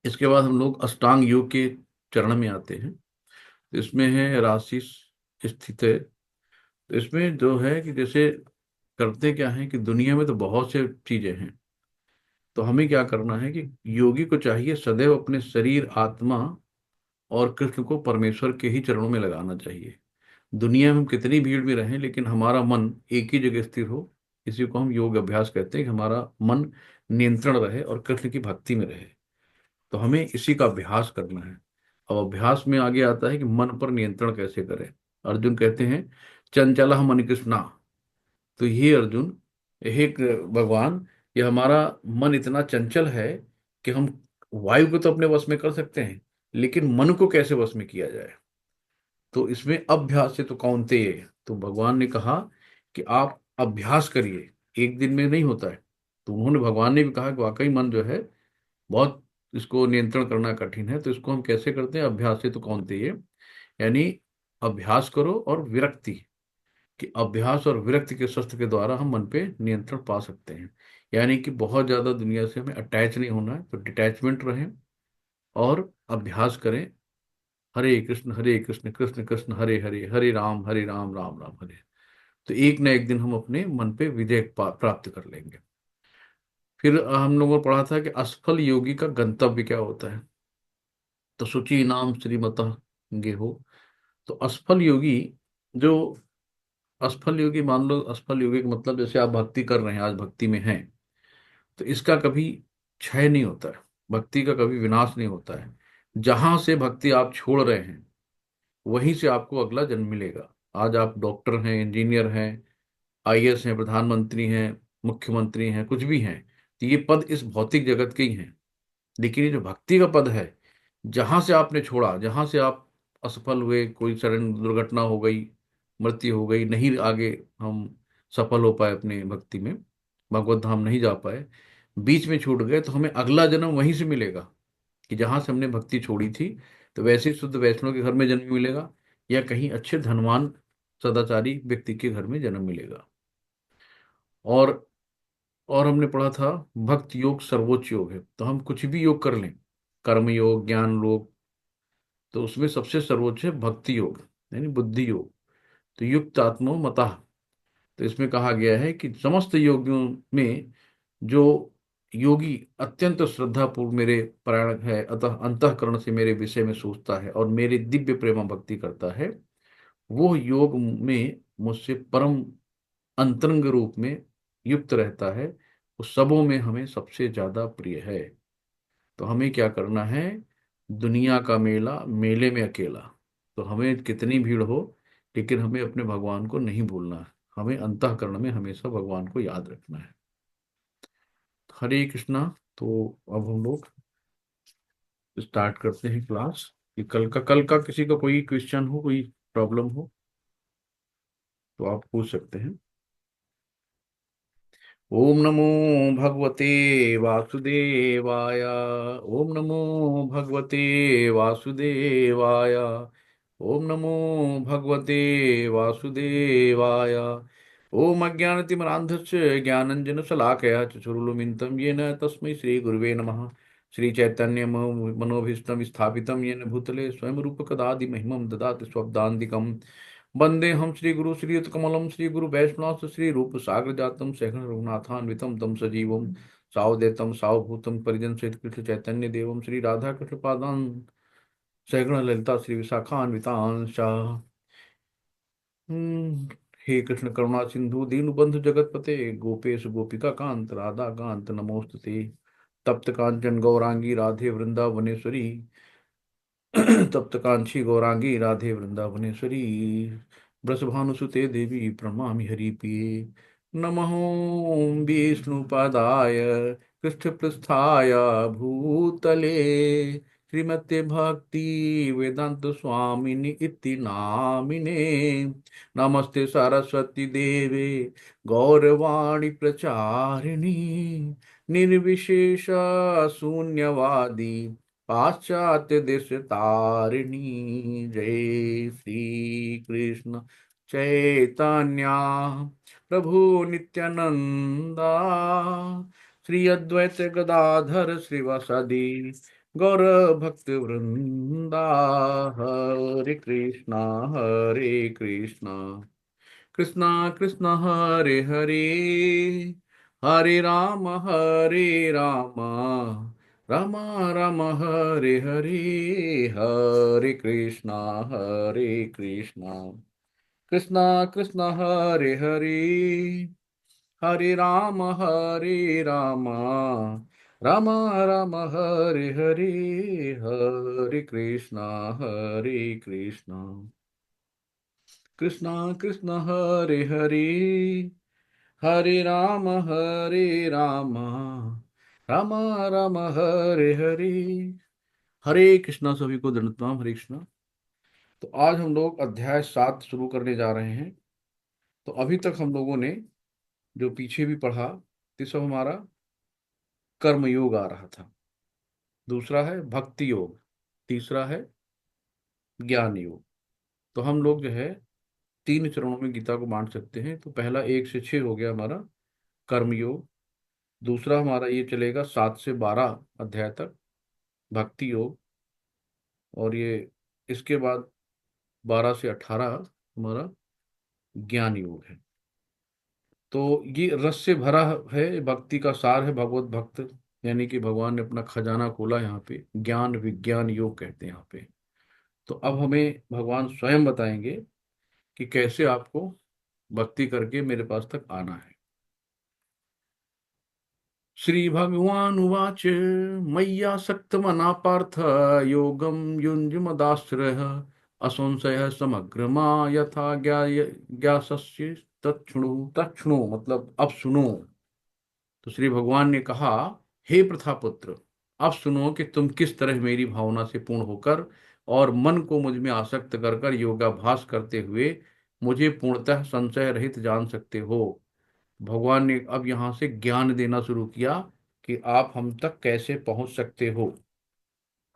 इसके बाद हम लोग अष्टांग योग के चरण में आते हैं। इसमें है राशि स्थित है। तो इसमें जो है कि जैसे करते क्या है कि दुनिया में तो बहुत से चीजें हैं। तो हमें क्या करना है कि योगी को चाहिए सदैव अपने शरीर, आत्मा और कृष्ण को परमेश्वर के ही चरणों में लगाना चाहिए। दुनिया में हम कितनी भीड़ में रहें, लेकिन हमारा मन एक ही जगह स्थिर हो। इसी को हम योग अभ्यास कहते हैं कि हमारा मन नियंत्रण रहे और कृष्ण की भक्ति में रहे। तो हमें इसी का अभ्यास करना है। अब अभ्यास में आगे आता है कि मन पर नियंत्रण कैसे करें। अर्जुन कहते हैं, चंचल मन कृष्णा। तो ये अर्जुन, हे भगवान, ये हमारा मन इतना चंचल है कि हम वायु को तो अपने वश में कर सकते हैं, लेकिन मन को कैसे वश में किया जाए। तो इसमें अभ्यास से तो कौनते। तो भगवान ने कहा कि आप अभ्यास करिए, एक दिन में नहीं होता है। तो उन्होंने, भगवान ने भी कहा कि वाकई मन जो है बहुत, इसको नियंत्रण करना कठिन है। तो इसको हम कैसे करते हैं, अभ्यास से तो कौनते। यानी अभ्यास करो और विरक्ति, कि अभ्यास और विरक्ति के शस्त्र के द्वारा हम मन पे नियंत्रण पा सकते हैं। यानी कि बहुत ज्यादा दुनिया से हमें अटैच नहीं होना है, तो डिटैचमेंट रहें और अभ्यास करें। हरे कृष्ण कृष्ण कृष्ण हरे हरे, हरे राम राम राम हरे। तो एक न एक दिन हम अपने मन पे विजय प्राप्त कर लेंगे। फिर हम लोगों ने पढ़ा था कि असफल योगी का गंतव्य क्या होता है। तो शुचि नाम श्रीमतः गेहो। तो असफल योगी, जो असफल योगी, मान लो असफल योगी का मतलब जैसे आप भक्ति कर रहे हैं, आज भक्ति में हैं, तो इसका कभी क्षय नहीं होता है। भक्ति का कभी विनाश नहीं होता है। जहां से भक्ति आप छोड़ रहे हैं, वहीं से आपको अगला जन्म मिलेगा। आज आप डॉक्टर हैं, इंजीनियर हैं, आईएएस हैं, प्रधानमंत्री हैं, मुख्यमंत्री हैं, कुछ भी हैं, तो ये पद इस भौतिक जगत के ही हैं। लेकिन ये जो भक्ति का पद है, जहां से आपने छोड़ा, जहां से आप असफल हुए, कोई सडन दुर्घटना हो गई, मृत्यु हो गई, नहीं आगे हम सफल हो पाए अपने भक्ति में, भगवत धाम नहीं जा पाए, बीच में छूट गए, तो हमें अगला जन्म वहीं से मिलेगा कि जहां से हमने भक्ति छोड़ी थी। तो वैसे ही शुद्ध वैष्णव के घर में जन्म मिलेगा, या कहीं अच्छे धनवान सदाचारी व्यक्ति के घर में जन्म मिलेगा। और और हमने पढ़ा था, भक्त योग सर्वोच्च योग है। तो हम कुछ भी योग कर लें, कर्म योग, ज्ञान योग, तो उसमें सबसे सर्वोच्च है भक्ति योग, यानी बुद्धि योग। तो युक्त आत्मो मतः। तो इसमें कहा गया है कि समस्त योगियों में जो योगी अत्यंत श्रद्धापूर्व मेरे परायण है, अतः अंतःकरण से मेरे विषय में सोचता है और मेरी दिव्य प्रेमा भक्ति करता है, वो योग में मुझसे परम अंतरंग रूप में युक्त रहता है। उस सबों में हमें सबसे ज्यादा प्रिय है। तो हमें क्या करना है, दुनिया का मेला मेले में अकेला। तो हमें कितनी भीड़ हो, लेकिन हमें अपने भगवान को नहीं भूलना है। हमें अंतःकरण में हमेशा भगवान को याद रखना है। हरे कृष्णा। तो अब हम लोग स्टार्ट करते हैं क्लास। कि कल का किसी का कोई क्वेश्चन हो, कोई प्रॉब्लम हो, तो आप पूछ सकते हैं। ओम नमो भगवते वासुदेवाय। ओम नमो भगवते वासुदेवाय। ओम नमो भगवते वासुदेवाय। ओम अज्ञानतिमरान्धस्य ज्ञानञ्जनशलाकया चक्षुरुन्मिलितं येन तस्मै श्रीगुरुवे नमः। श्रीचैतन्य मनोभीष्टं स्थापितं येन भूतले स्वयं रूपकदादि महिमं ददाति स्वब्दान्तिकम्। वंदे हम श्री गुरु श्रीयुतकमलं श्री गुरु वैष्णव श्री रूप सागर जातम सैकन रघुनाथान्वितम तम सजीवम सावदेतम सावभूतम परिजन सहित कृष्ण चैतन्य देवम श्री राधा कृष्ण पादान सैकन ललिता श्री विशाखान्वितांश। हे कृष्ण करुणा सिंधु दीनबंधु जगतपते गोपेश गोपिका कांत राधा कांत नमोस्तुते। तप्त कांचन गौरांगी राधे वृंदावनेश्वरी। तप्त कांची गौरांगी राधे वृंदावनेश्वरी। वृषभानुसुते देवी प्रणमामि हरिप्रिये। नमः विष्णुपदाय कृष्णपृष्ठाय भूतले श्रीमते भक्ति वेदांत स्वामिनि इति नामिने। नमस्ते सरस्वती देवे गौरवाणी प्रचारिणी निर्विशेष शून्यवादी पाश्चात्य देश तारिणी। जय श्री कृष्ण चैतन्य प्रभु नित्यानंदा श्री अद्वैत गदाधर श्रीवासादि गौर भक्त वृंदा। हरे कृष्णा हरे कृष्णा, कृष्णा कृष्णा हरे हरे, हरे राम राम राम हरे हरे। हरे कृष्णा कृष्णा कृष्णा हरे हरे, हरे राम राम राम हरे हरे। हरे कृष्णा कृष्णा कृष्णा हरे हरे, हरे राम राम राम हरे हरे। हरे कृष्णा। सभी को दंडवत हरे कृष्णा। तो आज हम लोग अध्याय 7 शुरू करने जा रहे हैं। तो अभी तक हम लोगों ने जो पीछे भी पढ़ा, तो सब हमारा कर्म योग आ रहा था, दूसरा है भक्ति योग, तीसरा है ज्ञान योग। तो हम लोग जो है 3 चरणों में गीता को बांट सकते हैं। तो पहला 1 से 6 हो गया हमारा कर्म योग, दूसरा हमारा ये चलेगा 7 से 12 अध्याय तक भक्ति योग, और ये इसके बाद 12 से 18 हमारा ज्ञान योग है। तो ये रस से भरा है, भक्ति का सार है भगवत भक्त, यानी कि भगवान ने अपना खजाना खोला यहाँ पे। ज्ञान विज्ञान योग कहते हैं यहाँ पे। तो अब हमें भगवान स्वयं बताएंगे कि कैसे आपको भक्ति करके मेरे पास तक आना है। श्री भगवान उवाच, मय्यासक्तमना पार्थ, योगं युञ्जमदाश्रयः, असंशयः समग्रमा यथा ज्ञास्यसि तच्छृणु। तच्छृणु मतलब अब सुनो। तो श्री भगवान ने कहा, हे प्रथापुत्र, अब सुनो कि तुम किस तरह मेरी भावना से पूर्ण होकर और मन को मुझ में आसक्त कर कर योगाभ्यास करते हुए मुझे पूर्णतः संशय रहित जान सकते हो। भगवान ने अब यहाँ से ज्ञान देना शुरू किया कि आप हम तक कैसे पहुंच सकते हो।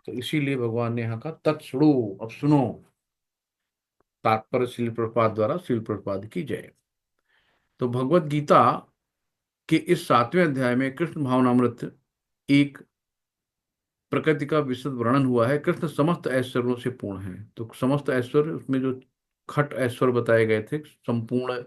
तो इसीलिए भगवान ने यहाँ का तत्सुणु, अब सुनो। तात्पर्य शिल प्रपात द्वारा, शिल प्रपात की जय। तो भगवत गीता के इस 7वें अध्याय में कृष्ण भावनामृत एक प्रकृति का विशद वर्णन हुआ है। कृष्ण समस्त ऐश्वर्यों से पूर्ण है। तो समस्त ऐश्वर्य, उसमें जो खट ऐश्वर्य बताए गए थे, संपूर्ण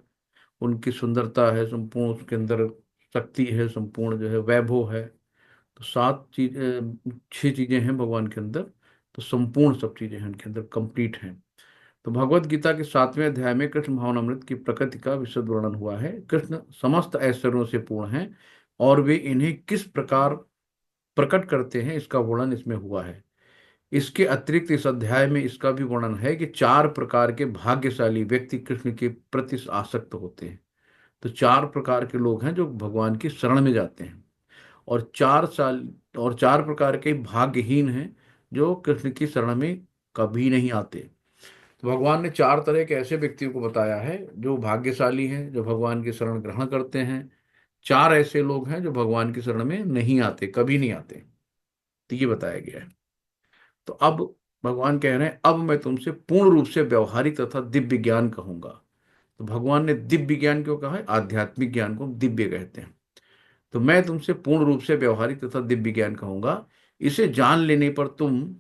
उनकी सुंदरता है, संपूर्ण उसके अंदर शक्ति है, संपूर्ण जो है वैभव है। तो 6 चीजें हैं भगवान के अंदर। तो संपूर्ण सब चीजें हैं उनके अंदर, कंप्लीट हैं। तो भगवत गीता के 7वें अध्याय में कृष्ण भावनामृत की प्रकृति का विशद वर्णन हुआ है। कृष्ण समस्त ऐश्वर्यों से पूर्ण हैं और वे इन्हें किस प्रकार प्रकट करते हैं, इसका वर्णन इसमें हुआ है। इसके अतिरिक्त इस अध्याय में इसका भी वर्णन है कि 4 प्रकार के भाग्यशाली व्यक्ति कृष्ण के प्रति आसक्त होते हैं। तो 4 प्रकार के लोग हैं जो भगवान की शरण में जाते हैं, और 4 साल और 4 प्रकार के भाग्यहीन हैं जो कृष्ण की शरण में कभी नहीं आते। तो भगवान ने 4 तरह के ऐसे व्यक्तियों को बताया है जो भाग्यशाली हैं, जो भगवान की शरण ग्रहण करते हैं। 4 ऐसे लोग हैं जो भगवान की शरण में नहीं आते, कभी नहीं आते। तो ये बताया गया है। तो अब भगवान कह रहे हैं, अब मैं तुमसे पूर्ण रूप से व्यवहारिक तथा दिव्य ज्ञान कहूंगा। तो भगवान ने दिव्य ज्ञान क्यों कहा है? आध्यात्मिक ज्ञान को दिव्य कहते हैं। तो मैं तुमसे पूर्ण रूप से व्यवहारिक तथा दिव्य ज्ञान कहूंगा। इसे जान लेने पर तुम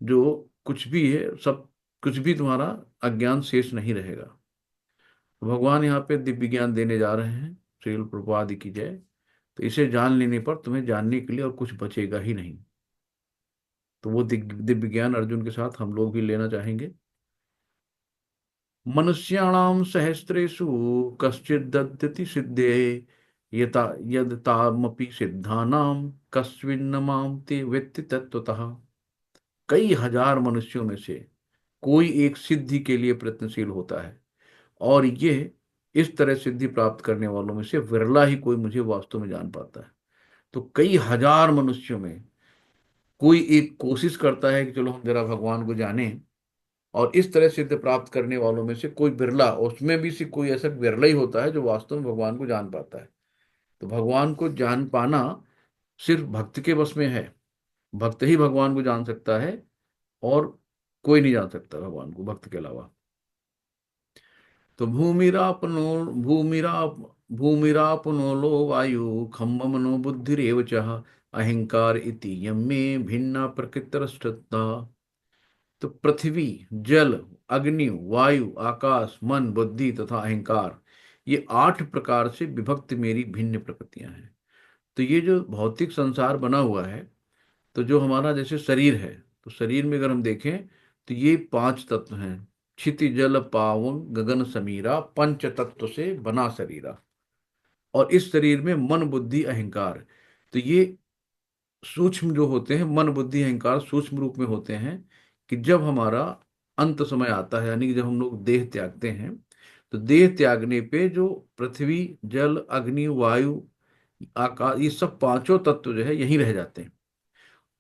जो कुछ भी है सब, कुछ भी तुम्हारा अज्ञान शेष नहीं रहेगा। तो भगवान यहाँ पे दिव्य ज्ञान देने जा रहे हैं। श्रील प्रभुपाद की जय। तो इसे जान लेने पर तुम्हें जानने के लिए और कुछ बचेगा ही नहीं। तो वो दिव्य ज्ञान अर्जुन के साथ हम लोग भी लेना चाहेंगे। मनुष्याणाम सहस्रेषु कश्चित् दद्यति सिद्धे, यता यद तामपि सिद्धानाम कस्मिन् माम ते वेत्ति तत्वतः। कई हजार मनुष्यों में से कोई एक सिद्धि के लिए प्रयत्नशील होता है, और ये इस तरह सिद्धि प्राप्त करने वालों में से विरला ही कोई मुझे वास्तव में जान पाता है। तो कई हजार मनुष्यों में कोई एक कोशिश करता है कि चलो हम जरा भगवान को जाने, और इस तरह सिद्ध प्राप्त करने वालों में से कोई बिरला, उसमें भी से कोई ऐसा बिरला ही होता है जो वास्तव में भगवान को जान पाता है। तो भगवान को जान पाना सिर्फ भक्त के बस में है। भक्त ही भगवान को जान सकता है, और कोई नहीं जान सकता भगवान को भक्त के अलावा। तो भूमिरापनो लो वायु खम्भमनो बुद्धिरेव च, अहंकार इति यमे भिन्ना प्रकृतिरष्टता। तो पृथ्वी, जल, अग्नि, वायु, आकाश, मन, बुद्धि तथा अहंकार, ये 8 प्रकार से विभक्त मेरी भिन्न प्रकृतियां हैं। तो ये जो भौतिक संसार बना हुआ है, तो जो हमारा जैसे शरीर है, तो शरीर में अगर हम देखें तो ये 5 तत्व हैं। क्षिति जल पावन गगन समीरा, पंच तत्व से बना शरीरा। और इस शरीर में मन बुद्धि अहंकार, तो ये सूक्ष्म जो होते हैं, मन बुद्धि अहंकार सूक्ष्म रूप में होते हैं। कि जब हमारा अंत समय आता है, यानी कि जब हम लोग देह त्यागते हैं, तो देह त्यागने पे जो पृथ्वी, जल, अग्नि, वायु, आकाश, ये सब 5 तत्व जो है यहीं रह जाते हैं।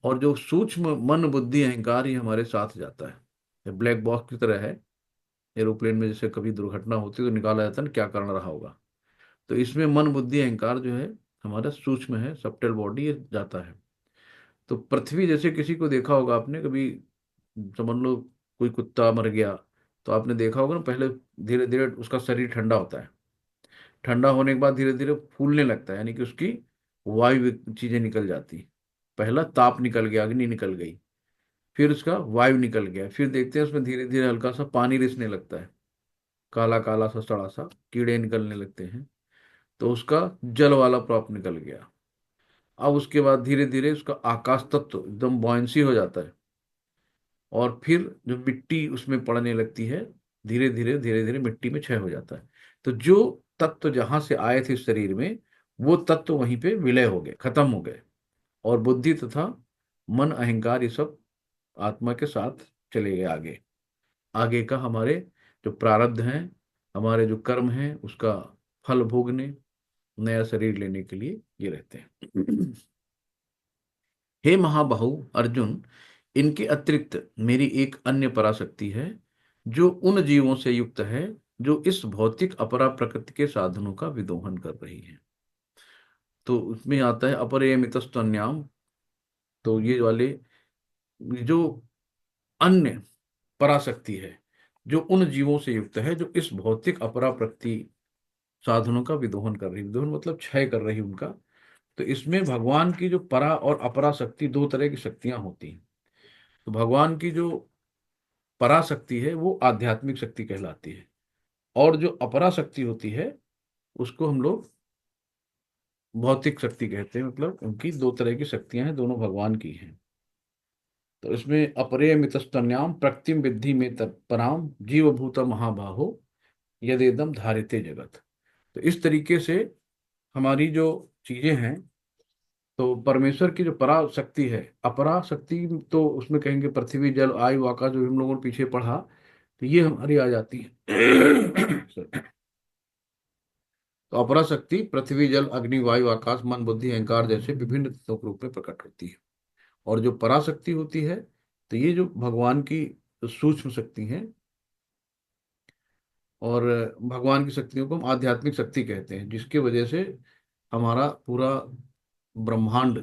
और जो सूक्ष्म मन बुद्धि अहंकार, ये हमारे साथ जाता है। ये ब्लैक बॉक्स की तरह है। एरोप्लेन में जैसे कभी दुर्घटना होती है तो निकाला जाता है ना, क्या कारण रहा होगा। तो इसमें मन बुद्धि अहंकार जो है हमारा सूक्ष्म है, सब्टल बॉडी, ये जाता है। तो पृथ्वी, जैसे किसी को देखा होगा आपने कभी, समझ लो कोई कुत्ता मर गया, तो आपने देखा होगा ना, पहले धीरे धीरे उसका शरीर ठंडा होता है। ठंडा होने के बाद धीरे धीरे फूलने लगता है, यानी कि उसकी वायु चीजें निकल जाती। पहला ताप निकल गया, अग्नि निकल गई, फिर उसका वायु निकल गया, फिर देखते हैं उसमें धीरे धीरे हल्का सा पानी रिसने लगता है, काला काला सा सड़ा सा, कीड़े निकलने लगते हैं। तो उसका जल वाला प्रॉप निकल गया। अब उसके बाद धीरे धीरे उसका आकाश तत्व एकदम बॉयंसी हो जाता है। और फिर जो मिट्टी उसमें पड़ने लगती है, धीरे धीरे मिट्टी में क्षय हो जाता है। तो जो तत्व जहां से आए थे इस शरीर में, वो तत्व वहीं पे विलय हो गए, खत्म हो गए। और बुद्धि तथा मन अहंकार, ये सब आत्मा के साथ चले गए आगे। आगे का हमारे जो प्रारब्ध हैं, हमारे जो कर्म हैं, उसका फल भोगने, नया शरीर लेने के लिए ये रहते हैं। हे महाबाहु अर्जुन, इनके अतिरिक्त मेरी एक अन्य पराशक्ति है, जो उन जीवों से युक्त है जो इस भौतिक अपरा प्रकृति के साधनों का विदोहन कर रही है। तो उसमें आता है अपरियमितस्तन्याम। तो ये वाले जो अन्य पराशक्ति है, जो उन जीवों से युक्त है जो इस भौतिक अपरा प्रकृति साधनों का विदोहन कर रही, विदोहन मतलब क्षय कर रही उनका। तो इसमें भगवान की जो परा और अपरा शक्ति, 2 तरह की शक्तियां होती हैं। तो भगवान की जो पराशक्ति है वो आध्यात्मिक शक्ति कहलाती है। और जो अपरा शक्ति होती है उसको हम लोग भौतिक शक्ति कहते हैं। मतलब उनकी 2 तरह की शक्तियां हैं, दोनों भगवान की हैं। तो इसमें अपरे मितस्तन्याम प्रकृतिम विद्धि में तत्पराम जीवभूत महाबाहो यदेदम धारिते जगत। तो इस तरीके से हमारी जो चीजें हैं, तो परमेश्वर की जो परा शक्ति है, अपरा शक्ति, तो उसमें कहेंगे पृथ्वी जल आयु आकाश, जो हम लोगों ने पीछे पढ़ा, तो ये हमारी आ जाती है। तो अपरा शक्ति पृथ्वी जल अग्नि वायु आकाश मन बुद्धि अहंकार जैसे विभिन्न तत्वों के रूप में प्रकट होती है। और जो पराशक्ति होती है, तो ये जो भगवान की सूक्ष्म शक्ति है। और भगवान की शक्तियों को हम आध्यात्मिक शक्ति कहते हैं, जिसकी वजह से हमारा पूरा ब्रह्मांड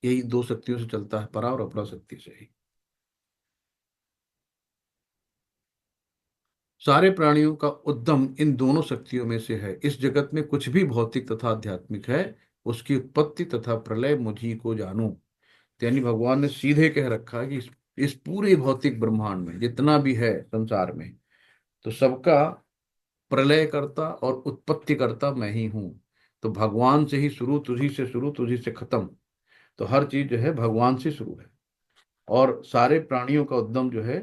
यही 2 शक्तियों से चलता है, परा और अपरा शक्ति से ही। सारे प्राणियों का उद्गम इन दोनों शक्तियों में से है। इस जगत में कुछ भी भौतिक तथा आध्यात्मिक है, उसकी उत्पत्ति तथा प्रलय मुझी को जानू। तो यानी भगवान ने सीधे कह रखा है कि इस पूरे भौतिक ब्रह्मांड में जितना भी है संसार में, तो सबका प्रलय करता और उत्पत्ति करता मैं ही हूं। तो भगवान से ही शुरू, तुझी से खत्म। तो हर चीज जो है भगवान से शुरू है। और सारे प्राणियों का उद्गम जो है,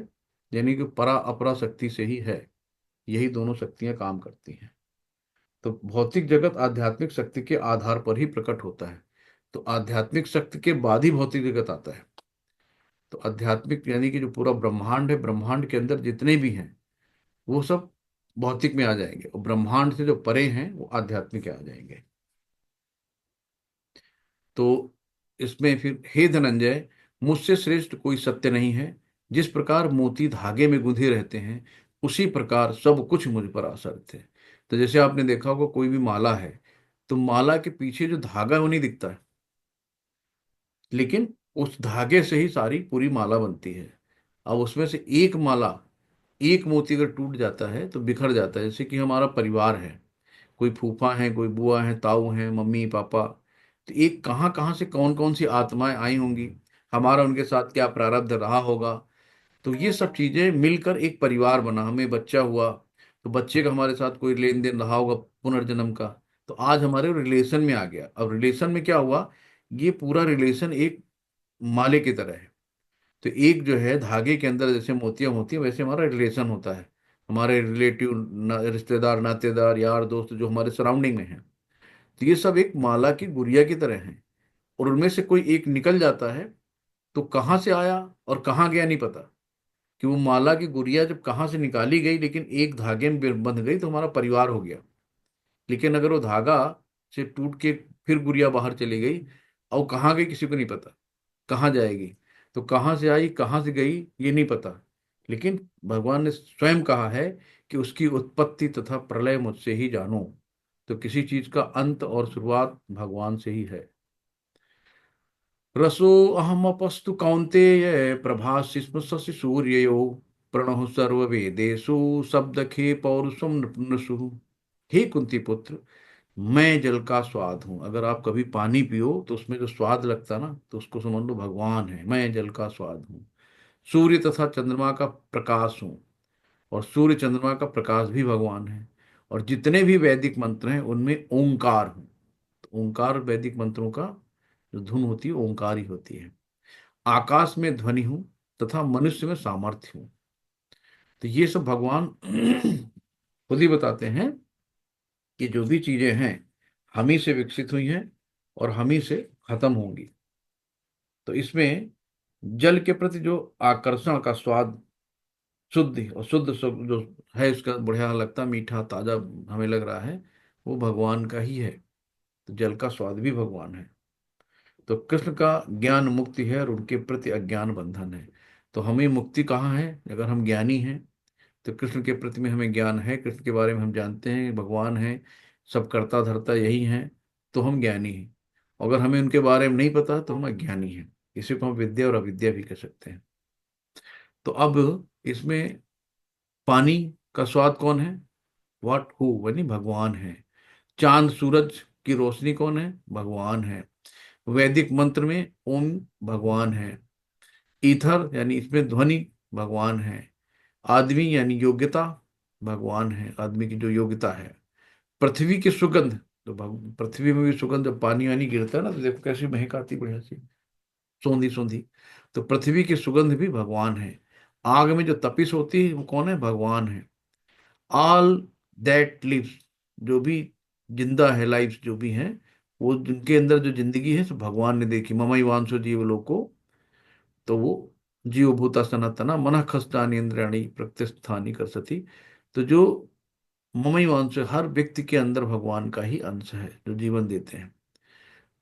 यानी कि परा अपरा शक्ति से ही है। यही दोनों शक्तियां काम करती हैं। तो भौतिक जगत आध्यात्मिक शक्ति के आधार पर ही प्रकट होता है। तो आध्यात्मिक शक्ति के बाद ही भौतिक जगत आता है। तो आध्यात्मिक यानी कि जो पूरा ब्रह्मांड है, ब्रह्मांड के अंदर जितने भी हैं वो सब भौतिक में आ जाएंगे, और ब्रह्मांड से जो परे हैं वो आध्यात्मिक में आ जाएंगे। तो इसमें फिर हे धनंजय, मुझसे श्रेष्ठ कोई सत्य नहीं है। जिस प्रकार मोती धागे में गुंथे रहते हैं, उसी प्रकार सब कुछ मुझ पर आश्रित है। तो जैसे आपने देखा होगा कोई भी माला है, तो माला के पीछे जो धागा है वो नहीं दिखता है, लेकिन उस धागे से ही सारी पूरी माला बनती है। अब उसमें से एक माला, एक मोती अगर टूट जाता है तो बिखर जाता है। जैसे कि हमारा परिवार है, कोई फूफा है, कोई बुआ है, ताऊ है, मम्मी पापा, तो एक कहाँ कहाँ से कौन कौन सी आत्माएं आई होंगी, हमारा उनके साथ क्या प्रारब्ध रहा होगा। तो ये सब चीजें मिलकर एक परिवार बना, हमें बच्चा हुआ, तो बच्चे का हमारे साथ कोई लेन देन रहा होगा पुनर्जन्म का, तो आज हमारे रिलेशन में आ गया। अब रिलेशन में क्या हुआ, ये पूरा रिलेशन एक माले की तरह है। तो एक जो है धागे के अंदर जैसे मोतियां होती है, वैसे हमारा रिलेशन होता है। हमारे रिलेटिव, रिश्तेदार, नातेदार, यार दोस्त जो हमारे सराउंडिंग में हैं, तो ये सब एक माला की गुड़िया की तरह हैं। और उनमें से कोई एक निकल जाता है, तो कहाँ से आया और कहाँ गया नहीं पता, कि वो माला की गुड़िया जब कहाँ से निकाली गई, लेकिन एक धागे में बंध गई तो हमारा परिवार हो गया। लेकिन अगर वो धागा से टूट के फिर गुड़िया बाहर चली गई, और कहाँ गई किसी को नहीं पता, कहाँ जाएगी, तो कहाँ से आई कहाँ से गई ये नहीं पता। लेकिन भगवान ने स्वयं कहा है कि उसकी उत्पत्ति तथा प्रलय मुझसे ही जानो। तो किसी चीज का अंत और शुरुआत भगवान से ही है। रसो अहमपस्तु कौन्तेय प्रभास्मि शशि सूर्ययो प्रणुः सर्ववेदेषु शब्दखे पौरुषम नृषु। हे कुंती पुत्र, मैं जल का स्वाद हूं। अगर आप कभी पानी पियो तो उसमें जो स्वाद लगता है ना, तो उसको समझ लो भगवान है। मैं जल का स्वाद हूँ। सूर्य तथा चंद्रमा का प्रकाश हूँ, और सूर्य चंद्रमा का प्रकाश भी भगवान है। और जितने भी वैदिक मंत्र हैं उनमें ओंकार हूँ। तो ओंकार वैदिक मंत्रों का जो धुन होती है ओंकार ही होती है। आकाश में ध्वनि हूँ, तथा मनुष्य में सामर्थ्य हूँ। तो ये सब भगवान खुद ही बताते हैं कि जो भी चीजें हैं हम ही से विकसित हुई हैं और हम ही से खत्म होंगी। तो इसमें जल के प्रति जो आकर्षण का स्वाद, शुद्ध और शुद्ध सब जो है उसका बढ़िया लगता, मीठा ताजा हमें लग रहा है, वो भगवान का ही है। तो जल का स्वाद भी भगवान है। तो कृष्ण का ज्ञान मुक्ति है और उनके प्रति अज्ञान बंधन है। तो हमें मुक्ति कहाँ है, अगर हम ज्ञानी हैं तो कृष्ण के प्रति में हमें ज्ञान है, कृष्ण के बारे में हम जानते हैं भगवान है, सब करता धरता यही है, तो हम ज्ञानी हैं। अगर हमें उनके बारे में नहीं पता तो हम अज्ञानी हैं। इसी को हम विद्या और अविद्या भी कह सकते हैं। तो अब इसमें पानी का स्वाद कौन है, व्हाट हु यानी भगवान है। चांद सूरज की रोशनी कौन है, भगवान है। वैदिक मंत्र में ओम भगवान है। ईथर यानी इसमें ध्वनि भगवान है। आदमी यानी योग्यता भगवान है, आदमी की जो योग्यता है। पृथ्वी की सुगंध, तो पृथ्वी में भी सुगंध, जब पानी वानी गिरता है ना तो देखो कैसी महक आती बढ़िया सी, सौंधी सौंधी। तो पृथ्वी की सुगंध भी भगवान है। आग में जो तपिश होती है वो कौन है, भगवान है। ऑल दैट लिव्स, जो भी जिंदा है, लाइफ जो भी हैं, वो जिनके अंदर जो जिंदगी है, सो भगवान ने देखी। ममई वांसो जीव लोको, तो वो जीव भूता सनातना मन खस्तानी इंद्रियाणी प्रत्यस्थानी कर सती। तो जो ममई वांश है, हर व्यक्ति के अंदर भगवान का ही अंश है जो जीवन देते हैं।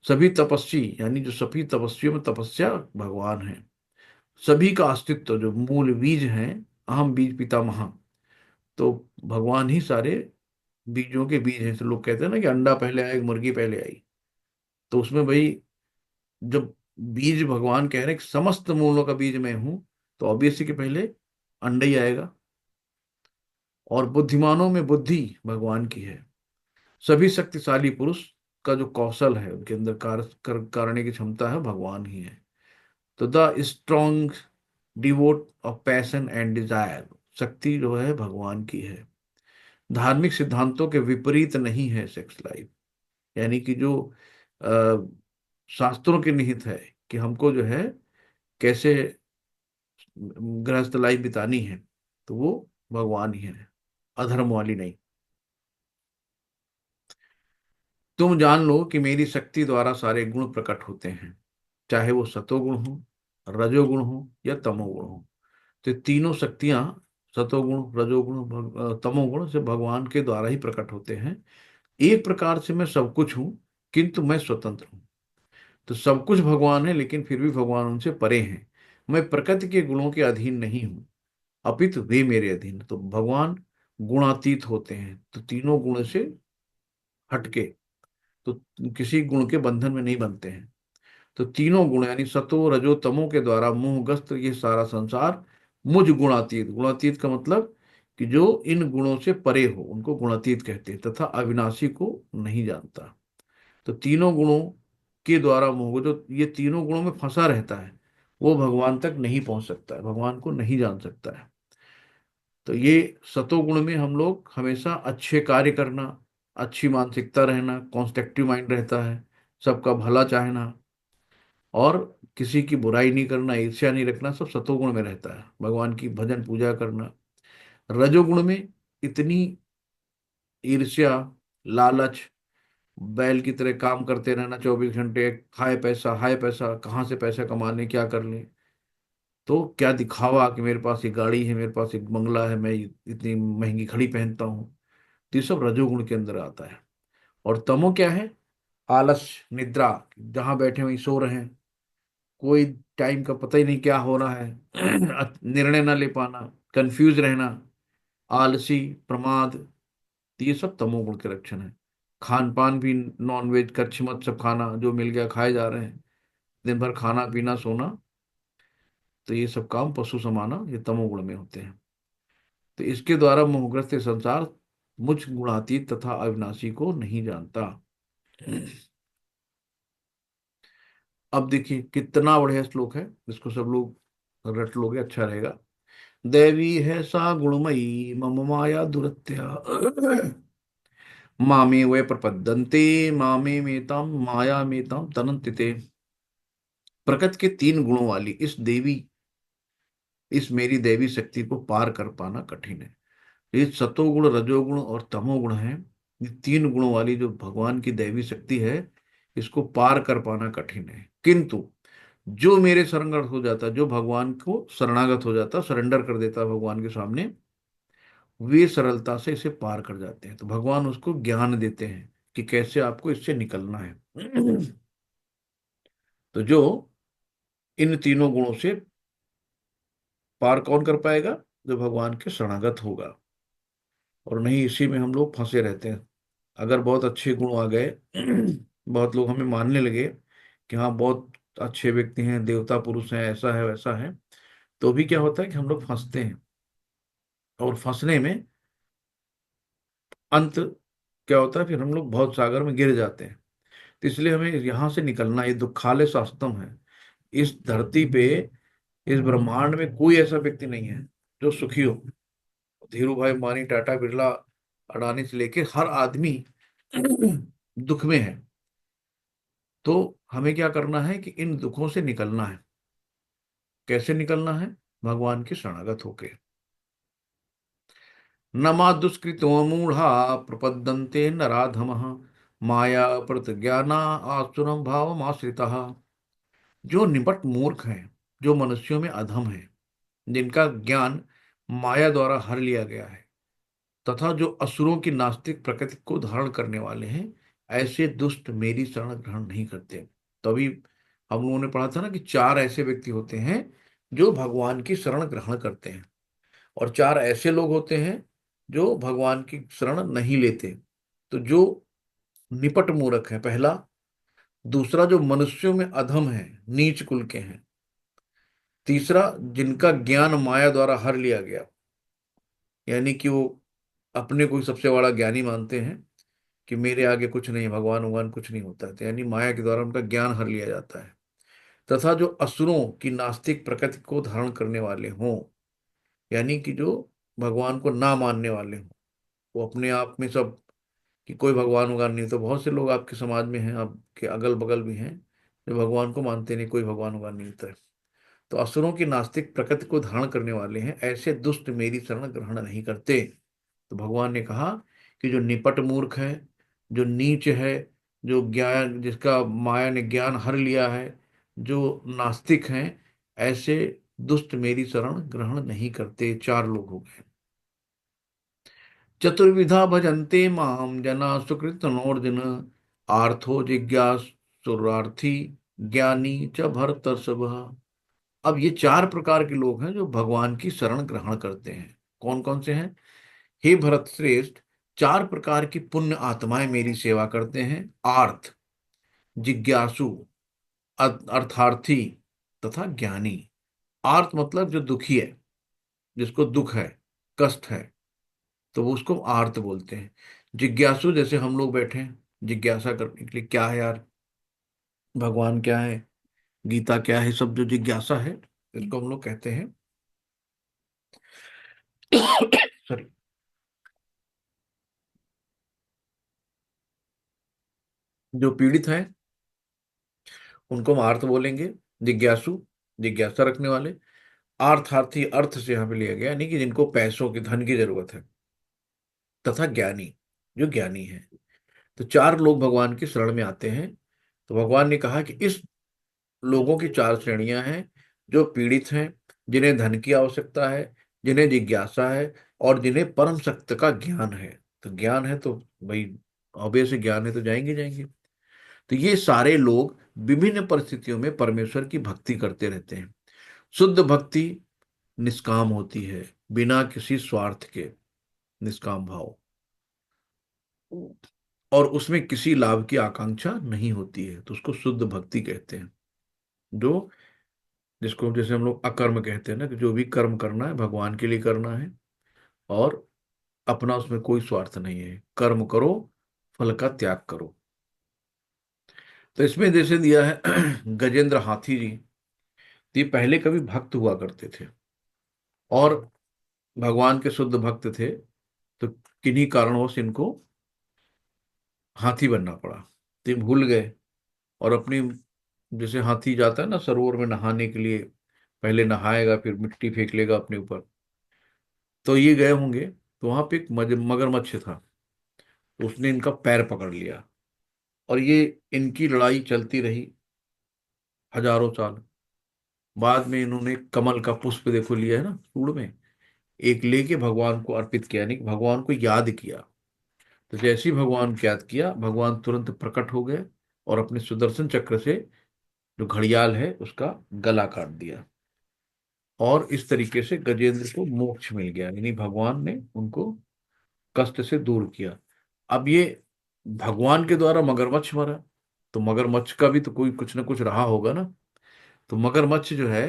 सभी तपस्वी यानी जो सभी तपस्वियों में तपस्या भगवान है। सभी का अस्तित्व जो मूल बीज हैं, अहम बीज पितामह, तो भगवान ही सारे बीजों के बीज हैं। तो लोग कहते हैं ना कि अंडा पहले आया कि मुर्गी पहले आई, तो उसमें भाई जब बीज भगवान कह रहे हैं कि समस्त मूलों का बीज मैं हूं, तो ऑब्वियसली कि पहले अंडा ही आएगा। और बुद्धिमानों में बुद्धि भगवान की है। सभी शक्तिशाली पुरुष का जो कौशल है, उनके अंदर करने की क्षमता है, भगवान ही है। तो the strong devote of passion and desire, शक्ति जो है भगवान की है। धार्मिक सिद्धांतों के विपरीत नहीं है सेक्स लाइफ, यानी कि जो अ, शास्त्रों के निहित है कि हमको जो है कैसे गृहस्थ लाइफ बितानी है, तो वो भगवान ही है, अधर्म वाली नहीं। तुम जान लो कि मेरी शक्ति द्वारा सारे गुण प्रकट होते हैं, चाहे वो सतोगुण हो, रजोगुण हो या तमोगुण हो। तो तीनों शक्तियां, सतोगुण, रजोगुण, तमोगुण से भगवान के द्वारा ही प्रकट होते हैं। एक प्रकार से मैं सब कुछ हूं, किंतु मैं स्वतंत्र हूं। तो सब कुछ भगवान है, लेकिन फिर भी भगवान उनसे परे हैं। मैं प्रकृति के गुणों के अधीन नहीं हूं, अपितु वे मेरे अधीन। तो भगवान गुणातीत होते हैं, तो तीनों गुण से हटके, तो किसी गुण के बंधन में नहीं बनते हैं। तो तीनों गुण यानी सतो रजो तमो के द्वारा मोहग्रस्त ये सारा संसार मुझ गुणातीत, गुणातीत का मतलब कि जो इन गुणों से परे हो उनको गुणातीत कहते हैं, तथा अविनाशी को नहीं जानता। तो तीनों गुणों के द्वारा मोह, जो ये तीनों गुणों में फंसा रहता है, वो भगवान तक नहीं पहुंच सकता है, भगवान को नहीं जान सकता है। तो ये सतोगुण में हम लोग हमेशा अच्छे कार्य करना, अच्छी मानसिकता रहना, कॉन्स्ट्रक्टिव माइंड रहता है, सबका भला चाहना, और किसी की बुराई नहीं करना, ईर्ष्या नहीं रखना, सब सतोगुण में रहता है। भगवान की भजन पूजा करना। रजोगुण में इतनी ईर्ष्या, लालच, बैल की तरह काम करते रहना 24 घंटे, हाय पैसा, कहाँ से पैसा कमा लें, क्या कर लें, तो क्या दिखावा कि मेरे पास ये गाड़ी है, मेरे पास एक बंगला है, मैं इतनी महंगी घड़ी पहनता हूँ। तो ये सब रजोगुण के अंदर आता है। और तमो क्या है? आलस, निद्रा, जहां बैठे वहीं सो रहे हैं, कोई टाइम का पता ही नहीं क्या हो रहा है, निर्णय ना ले पाना, कंफ्यूज रहना, आलसी, प्रमाद। तो ये सब तमोगुण के लक्षण है। खान पान भी नॉन वेज, कच्छ मत सब खाना, जो मिल गया खाए जा रहे हैं, दिन भर खाना पीना सोना। तो ये सब काम पशु समाना, ये तमोगुण में होते हैं। तो इसके द्वारा मोहग्रस्त ये संसार मुझ गुणातीत तथा अविनाशी को नहीं जानता। अब देखिए कितना बढ़िया श्लोक है, इसको सब लोग रट लोगे, अच्छा रहेगा। दैवी है सा गुणमयी मम माया दुरत्या, मामे वे प्रपद्यन्ते, मामे मेताम माया मेताम तनन्ति ते। प्रकृति के 3 गुणों वाली इस मेरी दैवी शक्ति को पार कर पाना कठिन है। ये सतोगुण, रजोगुण और तमोगुण है। ये 3 गुणों वाली जो भगवान की दैवी शक्ति है, इसको पार कर पाना कठिन है। किंतु जो मेरे शरणगत हो जाता, जो भगवान को शरणागत हो जाता, सरेंडर कर देता भगवान के सामने, वे सरलता से इसे पार कर जाते हैं। तो भगवान उसको ज्ञान देते हैं कि कैसे आपको इससे निकलना है। तो जो इन 3 गुणों से पार कौन कर पाएगा? जो भगवान के शरणागत होगा। और नहीं, इसी में हम लोग फंसे रहते हैं। अगर बहुत अच्छे गुण आ गए, बहुत लोग हमें मानने लगे कि हाँ बहुत अच्छे व्यक्ति हैं, देवता पुरुष हैं, ऐसा है वैसा है, तो भी क्या होता है कि हम लोग फंसते हैं। और फंसने में अंत क्या होता है, फिर हम लोग बहुत सागर में गिर जाते हैं। तो इसलिए हमें यहाँ से निकलना, ये दुखालय शाश्वतम है। इस धरती पे, इस ब्रह्मांड में कोई ऐसा व्यक्ति नहीं है जो सुखी हो। धीरू भाई अंबानी, टाटा, बिरला, अडानी से लेके हर आदमी दुख में है। तो हमें क्या करना है कि इन दुखों से निकलना है। कैसे निकलना है? भगवान के शरणागत होके। नमा दुष्कृतो मूढ़ा प्रपद्यन्ते नराधमः, माया अपहृत ज्ञाना आसुरम भावम आश्रितः। जो निपट मूर्ख हैं, जो मनुष्यों में अधम हैं, जिनका ज्ञान माया द्वारा हर लिया गया है, तथा जो असुरों की नास्तिक प्रकृति को धारण करने वाले हैं, ऐसे दुष्ट मेरी शरण ग्रहण नहीं करते। तभी हम लोगों ने पढ़ा था ना कि 4 ऐसे व्यक्ति होते हैं जो भगवान की शरण ग्रहण करते हैं, और 4 ऐसे लोग होते हैं जो भगवान की शरण नहीं लेते। तो जो निपट मूर्ख है पहला, दूसरा जो मनुष्यों में अधम है, नीच कुल के हैं, तीसरा जिनका ज्ञान माया द्वारा हर लिया गया, यानी कि वो अपने को ही सबसे बड़ा ज्ञानी मानते हैं कि मेरे आगे कुछ नहीं, भगवान भगवान कुछ नहीं होता है, तो यानी माया के द्वारा उनका ज्ञान हर लिया जाता है। तथा जो असुरों की नास्तिक प्रकृति को धारण करने वाले हों, यानी कि जो भगवान को ना मानने वाले हों, वो अपने आप में सब कि कोई भगवान वगवान नहीं। तो बहुत से लोग आपके समाज में हैं, आपके अगल बगल भी हैं, जो भगवान को मानते नहीं, कोई भगवान वगवान नहीं होता है। तो असुरों की नास्तिक प्रकृति को धारण करने वाले हैं, ऐसे दुष्ट मेरी शरण ग्रहण नहीं करते। तो भगवान ने कहा कि जो निपट मूर्ख है, जो नीच है, जो ज्ञान, जिसका माया ने ज्ञान हर लिया है, जो नास्तिक हैं, ऐसे दुष्ट मेरी शरण ग्रहण नहीं करते। 4 लोग हो गए। चतुर्विधा भजन्ते माम जना सुकृत नोर्जुन, आर्थो जिज्ञासुरार्थी, ज्ञानी च भरतर्षभ। अब ये 4 प्रकार के लोग हैं जो भगवान की शरण ग्रहण करते हैं। कौन कौन से हैं? हे भरत श्रेष्ठ, 4 प्रकार की पुण्य आत्माएं मेरी सेवा करते हैं। आर्थ, जिज्ञासु, अर्थार्थी तथा ज्ञानी। आर्थ मतलब जो दुखी है, जिसको दुख है, कष्ट है, तो वो उसको आर्त बोलते हैं। जिज्ञासु, जैसे हम लोग बैठे हैं जिज्ञासा करने के लिए, क्या है यार, भगवान क्या है, गीता क्या है, सब जो जिज्ञासा है, इसको हम लोग कहते हैं सॉरी, जो पीड़ित हैं उनको हम आर्त बोलेंगे, जिज्ञासु, जिज्ञासा रखने वाले। आर्थार्थी, अर्थ से यहाँ पे लिया गया, यानी कि जिनको पैसों की, धन की जरूरत है। तथा ज्ञानी, जो ज्ञानी है। तो चार लोग भगवान की शरण में आते हैं। तो भगवान ने कहा कि इस लोगों की चार श्रेणियां हैं। जो पीड़ित हैं, जिन्हें धन की आवश्यकता है, जिन्हें जिज्ञासा है, और जिन्हें परम सत्य का ज्ञान है। तो ज्ञान है तो भाई, ऑब्वियस ज्ञान है तो जाएंगे जाएंगे। तो ये सारे लोग विभिन्न परिस्थितियों में परमेश्वर की भक्ति करते रहते हैं। शुद्ध भक्ति निष्काम होती है, बिना किसी स्वार्थ के, निष्काम भाव, और उसमें किसी लाभ की आकांक्षा नहीं होती है, तो उसको शुद्ध भक्ति कहते हैं। जो, जिसको जैसे हम लोग अकर्म कहते हैं ना, कि जो भी कर्म करना है भगवान के लिए करना है, और अपना उसमें कोई स्वार्थ नहीं है, कर्म करो, फल का त्याग करो। तो इसमें जैसे दिया है गजेंद्र हाथी जी, ये पहले कभी भक्त हुआ करते थे, और भगवान के शुद्ध भक्त थे। तो किन्हीं कारणवश इनको हाथी बनना पड़ा। तो ये भूल गए, और अपनी, जैसे हाथी जाता है ना सरोवर में नहाने के लिए, पहले नहाएगा फिर मिट्टी फेंक लेगा अपने ऊपर। तो ये गए होंगे, तो वहां पे एक मगरमच्छ था। तो उसने इनका पैर पकड़ लिया, और ये, इनकी लड़ाई चलती रही हजारों साल। बाद में इन्होंने कमल का पुष्प देखो लिया है ना सूंड में, एक लेके भगवान को अर्पित किया, यानी कि भगवान को याद किया। तो जैसे ही भगवान को याद किया, भगवान तुरंत प्रकट हो गए, और अपने सुदर्शन चक्र से जो घड़ियाल है उसका गला काट दिया। और इस तरीके से गजेंद्र को मोक्ष मिल गया, यानी भगवान ने उनको कष्ट से दूर किया। अब ये भगवान के द्वारा मगरमच्छ मरा, तो मगरमच्छ का भी तो कोई कुछ ना कुछ रहा होगा ना। तो मगरमच्छ जो है,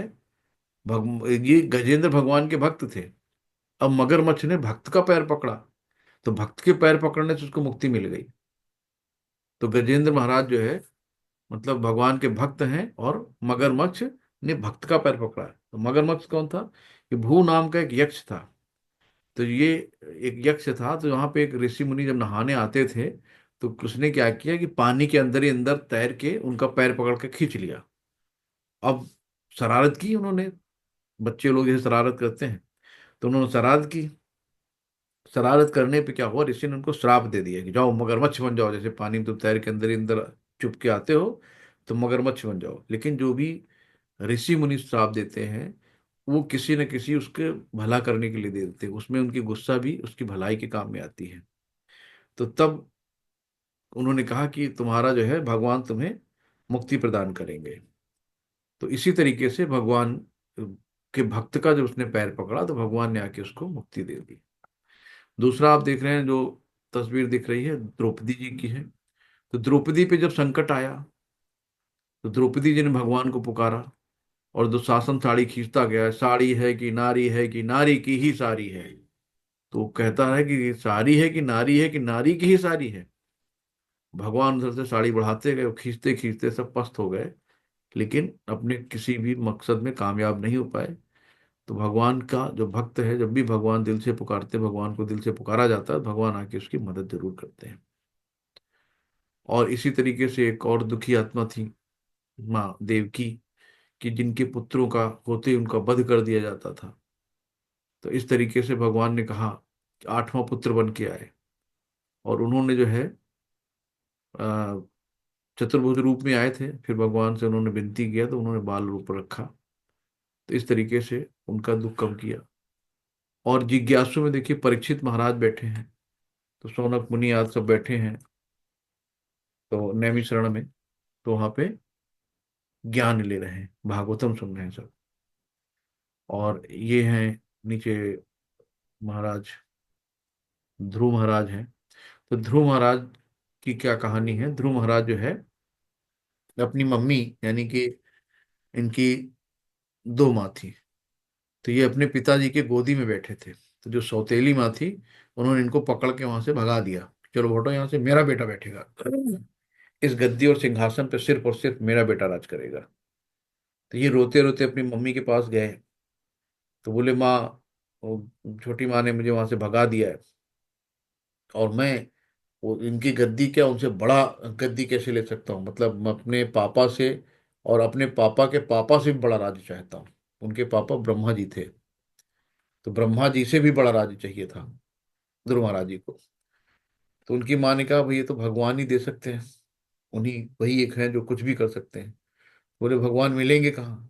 ये गजेंद्र भगवान के भक्त थे। अब मगरमच्छ ने भक्त का पैर पकड़ा, तो भक्त के पैर पकड़ने से उसको मुक्ति मिल गई। तो गजेंद्र महाराज जो है, मतलब भगवान के भक्त हैं, और मगरमच्छ ने भक्त का पैर पकड़ा है। तो मगरमच्छ कौन था? ये भू नाम का एक यक्ष था। तो ये एक यक्ष था, तो यहाँ पे एक ऋषि मुनि जब नहाने आते थे, तो उसने क्या किया कि पानी के अंदर ही अंदर तैर के उनका पैर पकड़ के खींच लिया। अब शरारत की उन्होंने, बच्चे लोग ये शरारत करते हैं, तो उन्होंने शरारत की। शरारत करने पे क्या हुआ, ऋषि ने उनको श्राप दे दिया कि जाओ मगरमच्छ बन जाओ, जैसे पानी में तुम तैर के अंदर ही अंदर चुप के आते हो, तो मगरमच्छ बन जाओ। लेकिन जो भी ऋषि मुनि श्राप देते हैं, वो किसी न किसी उसके भला करने के लिए दे देते हैं, उसमें उनकी गुस्सा भी उसकी भलाई के काम में आती है। तो तब उन्होंने कहा कि तुम्हारा जो है भगवान तुम्हें मुक्ति प्रदान करेंगे। तो इसी तरीके से भगवान के भक्त का जब उसने पैर पकड़ा, तो भगवान ने आके उसको मुक्ति दे दी। दूसरा आप देख रहे हैं, जो तस्वीर दिख रही है द्रौपदी जी की है। तो द्रौपदी पे जब संकट आया, तो द्रौपदी जी ने भगवान को पुकारा, और दुशासन साड़ी खींचता गया, साड़ी है कि नारी है कि नारी की ही सारी है। तो वो कहता है कि सारी है कि नारी की ही सारी है। भगवान उधर से साड़ी बढ़ाते गए, खींचते खींचते सब पस्त हो गए, लेकिन अपने किसी भी मकसद में कामयाब नहीं हो पाए। तो भगवान का जो भक्त है, जब भी भगवान दिल से पुकारते, भगवान को दिल से पुकारा जाता है, भगवान आके उसकी मदद जरूर करते हैं। और इसी तरीके से एक और दुखी आत्मा थी, माँ देवकी, कि जिनके पुत्रों का होते ही उनका वध कर दिया जाता था। तो इस तरीके से भगवान ने कहा कि आठवां पुत्र बन के आए, और उन्होंने जो है अ, चतुर्भुज रूप में आए थे। फिर भगवान से उन्होंने विनती किया, तो उन्होंने बाल रूप रखा। तो इस तरीके से उनका दुख कम किया। और जिज्ञासु में देखिए परीक्षित महाराज बैठे हैं, तो शौनक मुनि आदि सब बैठे हैं, तो नैमी शरण में। तो वहां पे ज्ञान ले रहे हैं, भागवतम सुन रहे हैं सब। और ये हैं नीचे महाराज, ध्रुव महाराज हैं। तो ध्रुव महाराज की क्या कहानी है, ध्रुव महाराज जो है अपनी मम्मी, यानी कि इनकी दो माँ थी। तो ये अपने पिताजी के गोदी में बैठे थे। तो जो सौतेली माँ थी, उन्होंने इनको पकड़ के वहां से भगा दिया, चलो हटो यहाँ से, मेरा बेटा बैठेगा। इस गद्दी और सिंहासन पे सिर्फ और सिर्फ मेरा बेटा राज करेगा। तो ये रोते रोते अपनी मम्मी के पास गए। तो बोले, माँ, वो छोटी माँ ने मुझे वहां से भगा दिया है, और मैं वो इनकी गद्दी क्या, उनसे बड़ा गद्दी कैसे ले सकता हूँ, मतलब मैं अपने पापा से और अपने पापा के पापा से भी बड़ा राज्य चाहता हूँ। उनके पापा ब्रह्मा जी थे, तो ब्रह्मा जी से भी बड़ा राज्य चाहिए था ध्रुव महाराज जी को। तो उनकी माँ ने कहा, भाई ये तो भगवान ही दे सकते हैं, उन्हीं वही एक हैं जो कुछ भी कर सकते हैं। बोले, भगवान मिलेंगे कहाँ?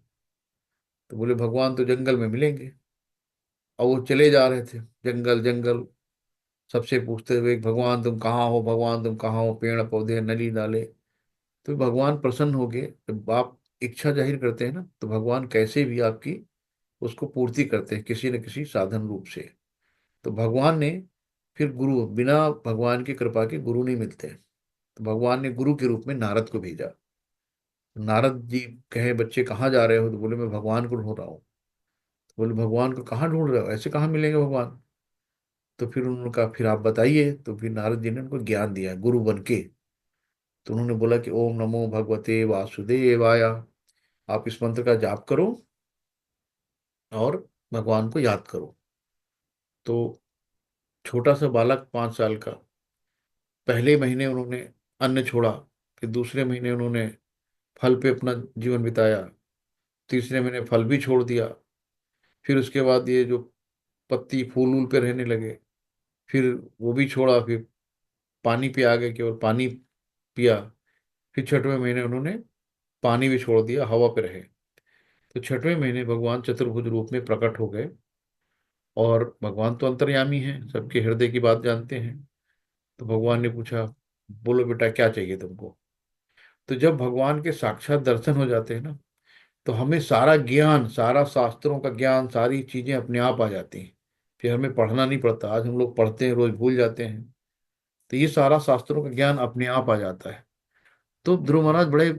तो बोले, भगवान तो जंगल में मिलेंगे। और वो चले जा रहे थे जंगल जंगल, सबसे पूछते हुए, भगवान तुम कहाँ हो, भगवान तुम कहाँ हो, पेड़ पौधे नली नाले। तो भगवान प्रसन्न हो गए। जब आप इच्छा जाहिर करते हैं ना, तो भगवान कैसे भी आपकी उसको पूर्ति करते हैं किसी न किसी साधन रूप से। तो भगवान ने फिर गुरु, बिना भगवान की कृपा के गुरु नहीं मिलते। तो भगवान ने गुरु के रूप में नारद को भेजा। नारद जी कहे, बच्चे कहाँ जा रहे हो? तो बोले, मैं भगवान को ढूंढ रहा हूँ। तो बोले, भगवान को कहाँ ढूंढ रहे हो, ऐसे कहाँ मिलेंगे भगवान? तो फिर उन्होंने कहा, फिर आप बताइए। तो फिर नारद जी ने उनको ज्ञान दिया गुरु बन के। तो उन्होंने बोला कि ओम नमो भगवते वासुदेवाय, आप इस मंत्र का जाप करो और भगवान को याद करो। तो छोटा सा बालक 5 साल का, पहले महीने उन्होंने अन्न छोड़ा, फिर दूसरे महीने उन्होंने फल पे अपना जीवन बिताया, तीसरे महीने फल भी छोड़ दिया, फिर उसके बाद ये जो पत्ती फूल वूल पे रहने लगे, फिर वो भी छोड़ा, फिर पानी पे आ गए, केवल पानी पिया। फिर 6वें महीने उन्होंने पानी भी छोड़ दिया, हवा पे रहे। तो 6वें महीने भगवान चतुर्भुज रूप में प्रकट हो गए। और भगवान तो अंतर्यामी हैं, सबके हृदय की बात जानते हैं। तो भगवान ने पूछा, बोलो बेटा क्या चाहिए तुमको? तो जब भगवान के साक्षात दर्शन हो जाते हैं ना, तो हमें सारा ज्ञान, सारा शास्त्रों का ज्ञान, सारी चीजें अपने आप आ जाती हैं। फिर हमें पढ़ना नहीं पड़ता। आज हम लोग पढ़ते हैं, रोज भूल जाते हैं। तो ये सारा शास्त्रों का ज्ञान अपने आप आ जाता है। तो ध्रुव महाराज बड़े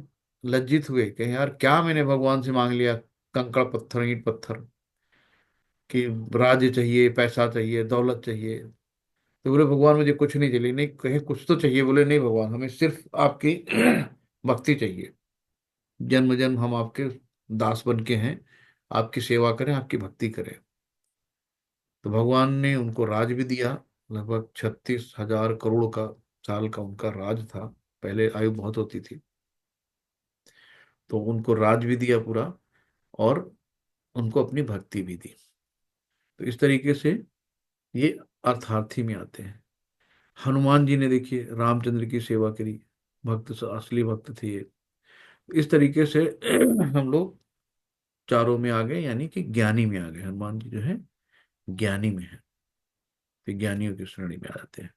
लज्जित हुए, कहे यार क्या मैंने भगवान से मांग लिया, कंकड़ पत्थर ईंट पत्थर, कि राज्य चाहिए, पैसा चाहिए, दौलत चाहिए। तो बोले, भगवान मुझे कुछ नहीं चाहिए। नहीं, कहे कुछ तो चाहिए। बोले, नहीं भगवान, हमें सिर्फ आपकी भक्ति चाहिए। जन्म जन्म हम आपके दास बन के हैं, आपकी सेवा करें, आपकी भक्ति करें। तो भगवान ने उनको राज भी दिया। लगभग 36,000 करोड़ का साल का उनका राज था। पहले आयु बहुत होती थी। तो उनको राज भी दिया पूरा, और उनको अपनी भक्ति भी दी। तो इस तरीके से ये अर्थार्थी में आते हैं। हनुमान जी ने देखिए रामचंद्र की सेवा करी, भक्त असली भक्त थे ये। इस तरीके से हम लोग चारों में आ गए, यानी कि ज्ञानी में आ गए। हनुमान जी जो है ज्ञानी में है, तो ज्ञानियों की श्रेणी में आ जाते हैं।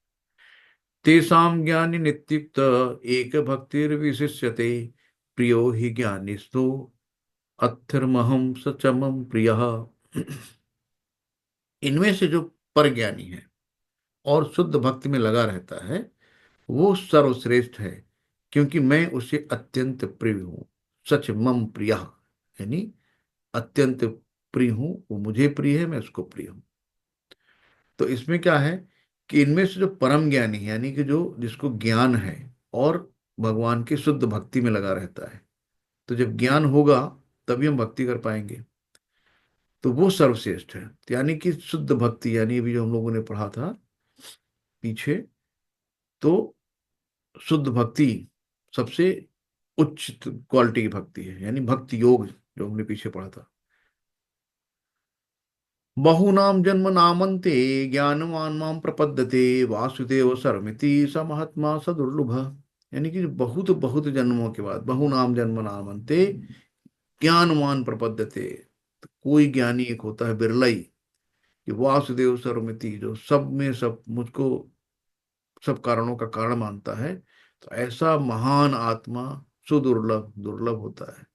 तेषां ज्ञानी नित्युक्त एक भक्तिर्विशिष्यते, प्रियो हि ज्ञानिस्तु अत्थर्महं सचमं प्रियः। इनमें से जो परज्ञानी है और शुद्ध भक्ति में लगा रहता है, वो सर्वश्रेष्ठ है, क्योंकि मैं उसे अत्यंत प्रिय हूं। सच मम प्रिय, यानी अत्यंत प्रिय हूं, वो मुझे प्रिय है, मैं उसको प्रिय हूं। तो इसमें क्या है कि इनमें से जो परम ज्ञानी है, यानी कि जो जिसको ज्ञान है और भगवान की शुद्ध भक्ति में लगा रहता है, तो जब ज्ञान होगा तभी हम भक्ति कर पाएंगे। तो वो सर्वश्रेष्ठ है। तो यानी कि शुद्ध भक्ति, यानी अभी जो हम लोगों ने पढ़ा था पीछे, तो शुद्ध भक्ति सबसे उच्च क्वालिटी की भक्ति है, यानी भक्ति योग जो हमने पीछे पढ़ा था। बहुनाम जन्म नामन्ते ज्ञानवान माम प्रपद्यते, वासुदेव सर्वमिति स महात्मा स दुर्लभ। यानी कि बहुत बहुत जन्मों के बाद, बहुनाम जन्म नामन्ते ज्ञानवान प्रपद्यते, तो कोई ज्ञानी एक होता है बिरला ही, कि वासुदेव सर्वमिति, जो सब में सब, मुझको सब कारणों का कारण मानता है। तो ऐसा महान आत्मा सुदुर्लभ, दुर्लभ होता है।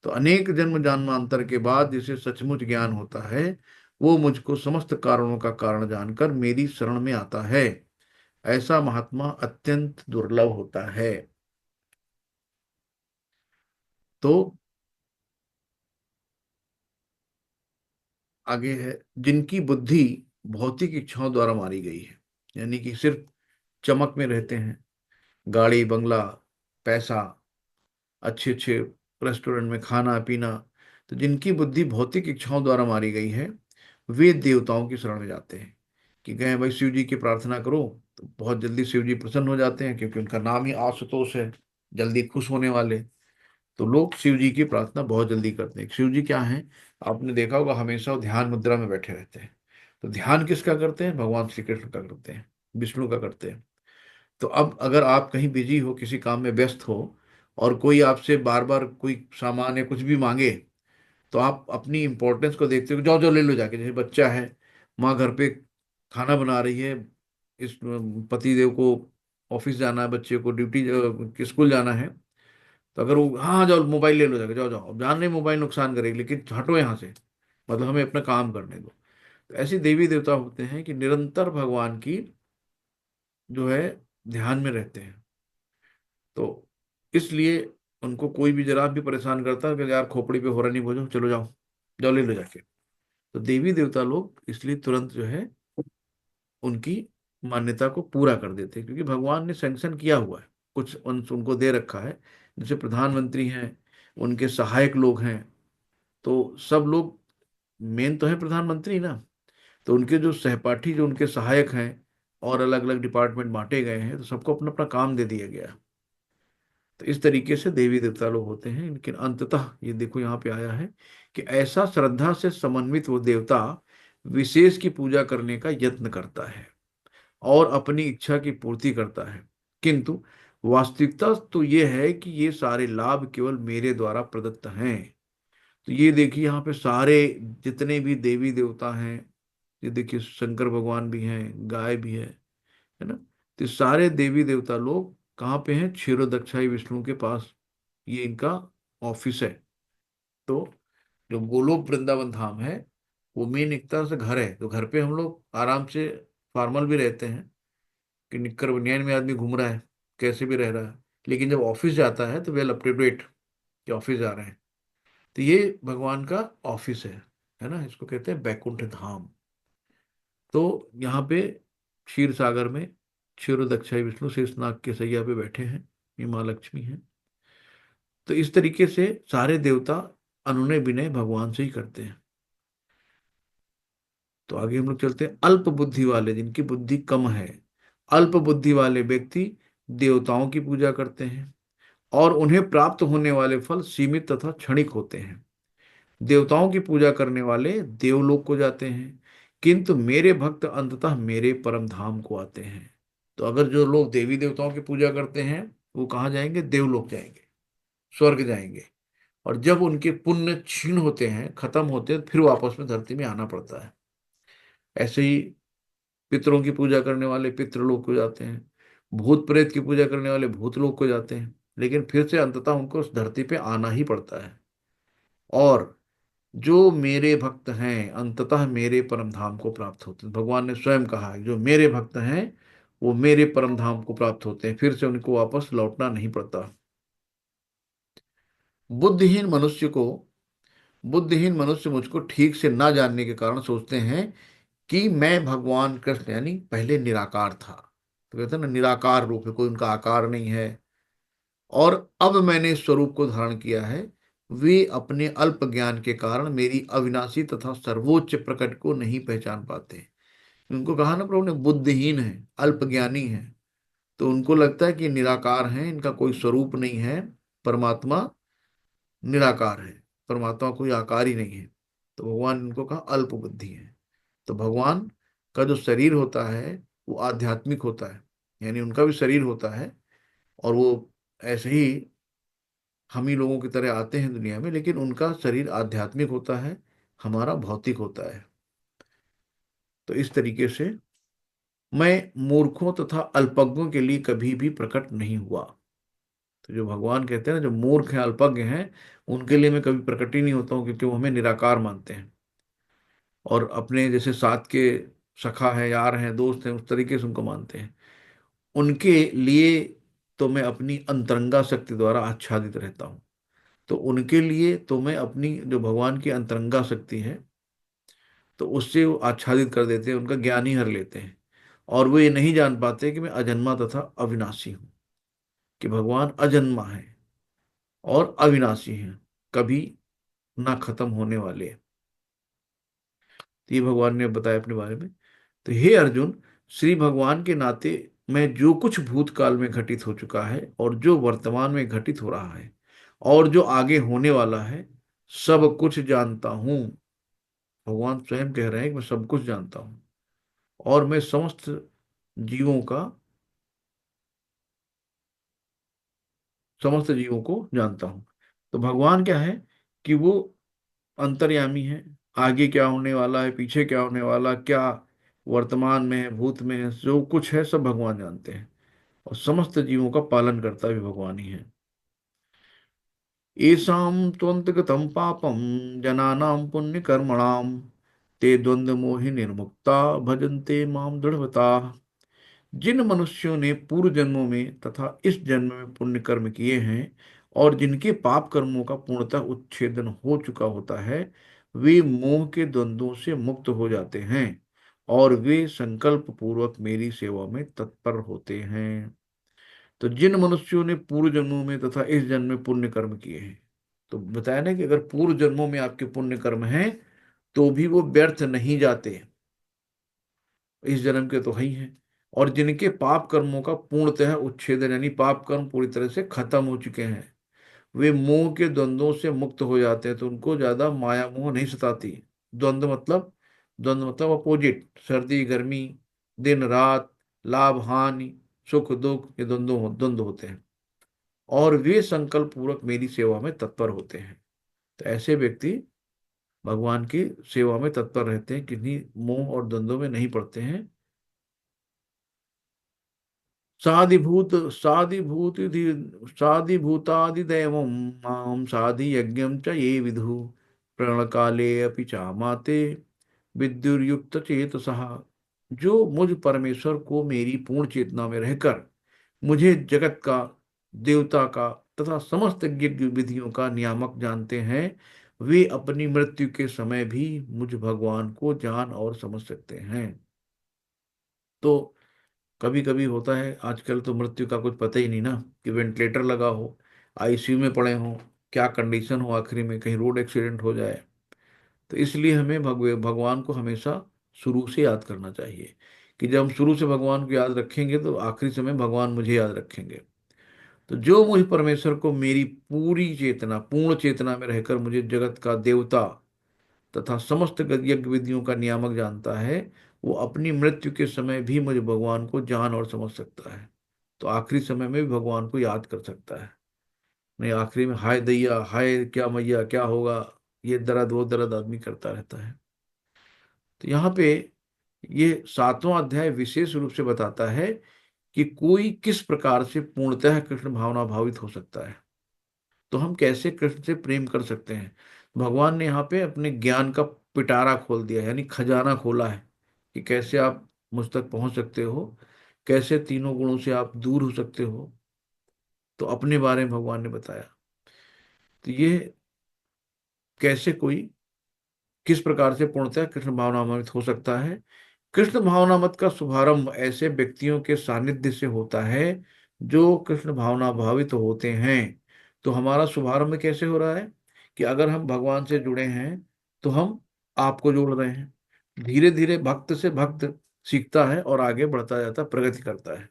तो अनेक जन्म जन्मांतर के बाद जिसे सचमुच ज्ञान होता है, वो मुझको समस्त कारणों का कारण जानकर मेरी शरण में आता है। ऐसा महात्मा अत्यंत दुर्लभ होता है। तो आगे है, जिनकी बुद्धि भौतिक इच्छाओं द्वारा मारी गई है, यानी कि सिर्फ चमक में रहते हैं, गाड़ी बंगला, पैसा, अच्छे अच्छे रेस्टोरेंट में खाना पीना। तो जिनकी बुद्धि भौतिक इच्छाओं द्वारा मारी गई है, वे देवताओं की शरण में जाते हैं कि गए भाई शिव जी की प्रार्थना करो, तो बहुत जल्दी शिव जी प्रसन्न हो जाते हैं, क्योंकि उनका नाम ही आशुतोष है, जल्दी खुश होने वाले। तो लोग शिव जी की प्रार्थना बहुत जल्दी करते हैं। शिव जी क्या है, आपने देखा होगा, हमेशा वो ध्यान मुद्रा में बैठे रहते हैं। तो ध्यान किसका करते हैं? भगवान श्री कृष्ण का करते हैं, विष्णु का करते हैं। तो अब अगर आप कहीं बिजी हो, किसी काम में व्यस्त हो, और कोई आपसे बार बार कोई सामान या कुछ भी मांगे, तो आप अपनी इंपॉर्टेंस को देखते हो, जाओ जाओ ले लो जाके। जैसे बच्चा है, माँ घर पे खाना बना रही है, इस पति देव को ऑफिस जाना है, बच्चे को ड्यूटी स्कूल जाना है, तो अगर वो हाँ जाओ मोबाइल ले लो जाके, जाओ जाओ, अब जान रहे मोबाइल नुकसान करेगी, लेकिन हटो यहाँ से, मतलब हमें अपना काम करने दो। तो ऐसे देवी देवता होते हैं कि निरंतर भगवान की जो है ध्यान में रहते हैं। तो इसलिए उनको कोई भी जरा भी परेशान करता है कि यार खोपड़ी पे हो रहा नहीं, बोझो चलो जाओ, जाओ ले लो जाके। तो देवी देवता लोग इसलिए तुरंत जो है उनकी मान्यता को पूरा कर देते हैं, क्योंकि भगवान ने सैंक्शन किया हुआ है, कुछ उनको दे रखा है। जैसे प्रधानमंत्री हैं, उनके सहायक लोग हैं, तो सब लोग, मेन तो है प्रधानमंत्री ना, तो उनके जो सहपाठी, जो उनके सहायक हैं, और अलग अलग डिपार्टमेंट बांटे गए हैं, तो सबको अपना अपना काम दे दिया गया है। तो इस तरीके से देवी देवता लोग होते हैं। लेकिन अंततः ये देखो यहाँ पे आया है कि ऐसा श्रद्धा से समन्वित वो देवता विशेष की पूजा करने का यत्न करता है और अपनी इच्छा की पूर्ति करता है, किंतु वास्तविकता तो ये है कि ये सारे लाभ केवल मेरे द्वारा प्रदत्त हैं। तो ये देखिए यहाँ पे सारे जितने भी देवी देवता हैं, ये देखिए शंकर भगवान भी हैं, गाय भी है ना। तो सारे देवी देवता लोग कहाँ पे हैं? क्षीरोदक्षाई विष्णु के पास, ये इनका ऑफिस है। तो जो गोलोक वृंदावन धाम है, वो मेन एक तरह से घर है। तो घर पे हम लोग आराम से फॉर्मल भी रहते हैं, कि निक्कर बनियान में आदमी घूम रहा है, कैसे भी रह रहा है, लेकिन जब ऑफिस जाता है तो वेल अप टू डेट कि ऑफिस जा रहे हैं। तो ये भगवान का ऑफिस है ना, इसको कहते हैं बैकुंठ धाम। तो यहाँ पे क्षीर सागर में क्षीरोदक्षाई विष्णु शेषनाग के सैया पे बैठे हैं, ये माँ लक्ष्मी है। तो इस तरीके से सारे देवता अनुनय विनय भगवान से ही करते हैं। तो आगे हम लोग चलते हैं। अल्प बुद्धि वाले, जिनकी बुद्धि कम है, अल्प बुद्धि वाले व्यक्ति देवताओं की पूजा करते हैं, और उन्हें प्राप्त होने वाले फल सीमित तथा क्षणिक होते हैं। देवताओं की पूजा करने वाले देवलोक को जाते हैं, किंतु मेरे भक्त अंततः मेरे परम धाम को आते हैं। तो अगर जो लोग देवी देवताओं की पूजा करते हैं, वो कहाँ जाएंगे? देवलोक जाएंगे, स्वर्ग जाएंगे। और जब उनके पुण्य क्षीण होते हैं, खत्म होते हैं, फिर वापस में धरती में आना पड़ता है। ऐसे ही पितरों की पूजा करने वाले पितृलोक को जाते हैं, भूत प्रेत की पूजा करने वाले भूतलोक को जाते हैं, लेकिन फिर से अंततः उनको उस धरती पे आना ही पड़ता है। और जो मेरे भक्त हैं अंततः मेरे परम धाम को प्राप्त होते हैं। भगवान ने स्वयं कहा है, जो मेरे भक्त हैं वो मेरे परम धाम को प्राप्त होते हैं, फिर से उनको वापस लौटना नहीं पड़ता। बुद्धिहीन मनुष्य को बुद्धिहीन मनुष्य मुझको ठीक से ना जानने के कारण सोचते हैं कि मैं भगवान कृष्ण यानी पहले निराकार था। तो कहते हैं ना, निराकार रूप है, कोई उनका आकार नहीं है, और अब मैंने इस स्वरूप को धारण किया है। वे अपने अल्प ज्ञान के कारण मेरी अविनाशी तथा सर्वोच्च प्रकट को नहीं पहचान पाते। उनको कहा ना प्रभु ने, बुद्धिहीन है, अल्प ज्ञानी है। तो उनको लगता है कि निराकार है, इनका कोई स्वरूप नहीं है, परमात्मा निराकार है, परमात्मा कोई आकार ही नहीं है। तो भगवान इनको कहा अल्प बुद्धि है। तो भगवान का जो शरीर होता है वो आध्यात्मिक होता है, यानी उनका भी शरीर होता है, और वो ऐसे ही हम ही लोगों की तरह आते हैं दुनिया में, लेकिन उनका शरीर आध्यात्मिक होता है, हमारा भौतिक होता है। तो इस तरीके से मैं मूर्खों तथा अल्पज्ञों के लिए कभी भी प्रकट नहीं हुआ। तो जो भगवान कहते हैं ना, जो मूर्ख हैं अल्पज्ञ हैं, उनके लिए मैं कभी प्रकट ही नहीं होता हूँ, क्योंकि वो हमें निराकार मानते हैं। और अपने जैसे साथ के सखा है, यार हैं, दोस्त हैं, उस तरीके से उनको मानते हैं। उनके लिए तो मैं अपनी अंतरंगा शक्ति द्वारा आच्छादित रहता हूँ। तो उनके लिए तो मैं अपनी जो भगवान की अंतरंगा शक्ति है, तो उससे वो आच्छादित कर देते हैं, उनका ज्ञान ही हर लेते हैं, और वो ये नहीं जान पाते कि मैं अजन्मा तथा अविनाशी हूँ। कि भगवान अजन्मा है और अविनाशी हैं, कभी ना खत्म होने वाले। तो ये भगवान ने बताया अपने बारे में। तो हे अर्जुन, श्री भगवान के नाते मैं जो कुछ भूतकाल में घटित हो चुका है और जो वर्तमान में घटित हो रहा है और जो आगे होने वाला है, सब कुछ जानता हूं। भगवान स्वयं कह रहे हैं कि मैं सब कुछ जानता हूं और मैं जीवों का समस्त जीवों को जानता हूं। तो भगवान क्या है कि वो अंतर्यामी है। आगे क्या होने वाला है, पीछे क्या होने वाला, क्या वर्तमान में है, भूत में है, जो कुछ है सब भगवान जानते हैं। और समस्त जीवों का पालन करता भी भगवान ही है। येषां त्वन्तगतं पापं जनानां पुण्यकर्मणां ते द्वंद्वमोहि निर्मुक्ता भजन्ते मां दृढ़वता। जिन मनुष्यों ने पूर्व जन्मों में तथा इस जन्म में पुण्य कर्म किए हैं और जिनके पाप कर्मों का पूर्णतः उच्छेदन हो चुका होता है, वे मोह के द्वंद्वों से मुक्त हो जाते हैं और वे संकल्प पूर्वक मेरी सेवा में तत्पर होते हैं। तो जिन मनुष्यों ने पूर्व जन्मों में तथा इस जन्म में पुण्य कर्म किए हैं, तो बताया ना कि अगर पूर्व जन्मों में आपके पुण्य कर्म हैं तो भी वो व्यर्थ नहीं जाते, इस जन्म के तो है ही हैं। और जिनके पाप कर्मों का पूर्णतः उच्छेदन, यानी पाप कर्म पूरी तरह से खत्म हो चुके हैं, वे मोह के द्वंद्वों से मुक्त हो जाते हैं, तो उनको ज्यादा माया मोह नहीं सताती। द्वंद्व मतलब अपोजिट, सर्दी गर्मी, दिन रात, लाभ हानि, सुख दुख, ये द्वंद्व होते हैं। और वे संकल्प पूर्वक मेरी सेवा में तत्पर होते हैं। तो ऐसे व्यक्ति भगवान की सेवा में तत्पर रहते हैं, किन्हीं मोह और द्वंद्वों में नहीं पड़ते हैं। साधिभूत साधिभूतादिदैवं मां साधि यज्ञं च ये विदु प्रणकाले अपि चामाते विद्युर्युक्त चेतसः। जो मुझ परमेश्वर को मेरी पूर्ण चेतना में रहकर मुझे जगत का, देवता का तथा समस्त यज्ञ विधियों का नियामक जानते हैं, वे अपनी मृत्यु के समय भी मुझ भगवान को जान और समझ सकते हैं। तो कभी कभी होता है, आजकल तो मृत्यु का कुछ पता ही नहीं ना, कि वेंटिलेटर लगा हो, आईसीयू में पड़े हो, क्या कंडीशन हो, आखिरी में कहीं रोड एक्सीडेंट हो जाए। तो इसलिए हमें भगवान को हमेशा शुरू से याद करना चाहिए, कि जब हम शुरू से भगवान को याद रखेंगे तो आखिरी समय भगवान मुझे याद रखेंगे। तो जो मुझ परमेश्वर को मेरी पूरी चेतना, पूर्ण चेतना में रहकर मुझे जगत का देवता तथा समस्त यज्ञ विधियों का नियामक जानता है, वो अपनी मृत्यु के समय भी मुझे भगवान को जान और समझ सकता है। तो आखिरी समय में भी भगवान को याद कर सकता है। नहीं आखिरी में हाय दैया, हाय क्या मैया, क्या होगा, ये दर्द वो दर्द आदमी करता रहता है। तो यहाँ पे ये 7वां अध्याय विशेष रूप से बताता है कि कोई किस प्रकार से पूर्णतः कृष्ण भावना भावित हो सकता है। तो हम कैसे कृष्ण से प्रेम कर सकते हैं। भगवान ने यहाँ पे अपने ज्ञान का पिटारा खोल दिया, यानी खजाना खोला है, कि कैसे आप मुझ तक पहुंच सकते हो, कैसे तीनों गुणों से आप दूर हो सकते हो। तो अपने बारे में भगवान ने बताया। तो ये कैसे कोई किस प्रकार से पूर्णतः कृष्ण भावनामृत हो सकता है। कृष्ण भावनामृत का शुभारंभ ऐसे व्यक्तियों के सानिध्य से होता है जो कृष्ण भावना भावित होते हैं। तो हमारा शुभारंभ कैसे हो रहा है, कि अगर हम भगवान से जुड़े हैं तो हम आपको जोड़ रहे हैं। धीरे धीरे भक्त से भक्त सीखता है और आगे बढ़ता जाता है, प्रगति करता है।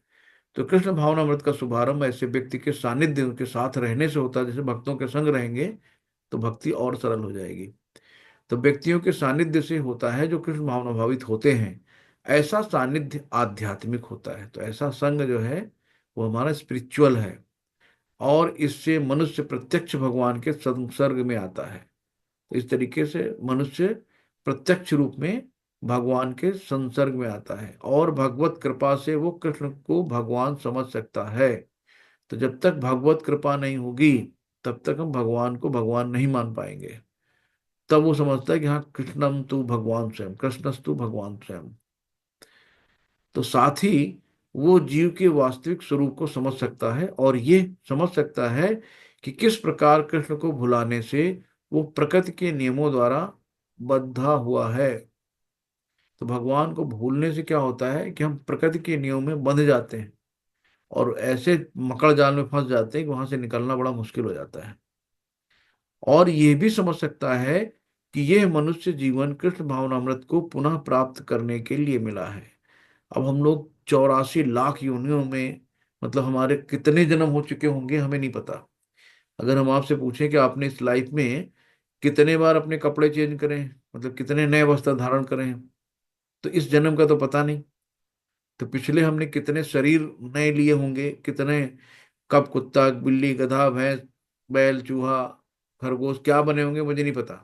तो कृष्ण भावनामृत का शुभारंभ ऐसे व्यक्ति के सानिध्य, उनके साथ रहने से होता है। जैसे भक्तों के संग रहेंगे तो भक्ति और सरल हो जाएगी। तो व्यक्तियों के सानिध्य से होता है जो कृष्ण भावना भावित होते हैं। ऐसा सानिध्य आध्यात्मिक होता है। तो ऐसा संग जो है वो हमारा स्पिरिचुअल है, और इससे मनुष्य प्रत्यक्ष भगवान के संसर्ग में आता है। तो इस तरीके से मनुष्य प्रत्यक्ष रूप में भगवान के संसर्ग में आता है और भगवत कृपा से वो कृष्ण को भगवान समझ सकता है। तो जब तक भगवत कृपा नहीं होगी तब तक हम भगवान को भगवान नहीं मान पाएंगे। तब वो समझता है कि हाँ, कृष्णम तू भगवान स्वयं, कृष्णस्तु भगवान स्वयं। तो साथ ही वो जीव के वास्तविक स्वरूप को समझ सकता है और ये समझ सकता है कि किस प्रकार कृष्ण को भुलाने से वो प्रकृति के नियमों द्वारा बंधा हुआ है। तो भगवान को भूलने से क्या होता है कि हम प्रकृति के नियमों में बंध जाते हैं। और ऐसे मकड़ जाल में फंस जाते हैं कि वहां से निकलना बड़ा मुश्किल हो जाता है। और ये भी समझ सकता है कि यह मनुष्य जीवन कृष्ण भावनामृत को पुनः प्राप्त करने के लिए मिला है। अब हम लोग 84 लाख योनियों में, मतलब हमारे कितने जन्म हो चुके होंगे हमें नहीं पता। अगर हम आपसे पूछें कि आपने इस लाइफ में कितने बार अपने कपड़े चेंज करें, मतलब कितने नए वस्त्र धारण करें, तो इस जन्म का तो पता नहीं। तो पिछले हमने कितने शरीर नए लिए होंगे, कितने, कब कुत्ता बिल्ली गधा भैंस बैल चूहा खरगोश क्या बने होंगे मुझे नहीं पता।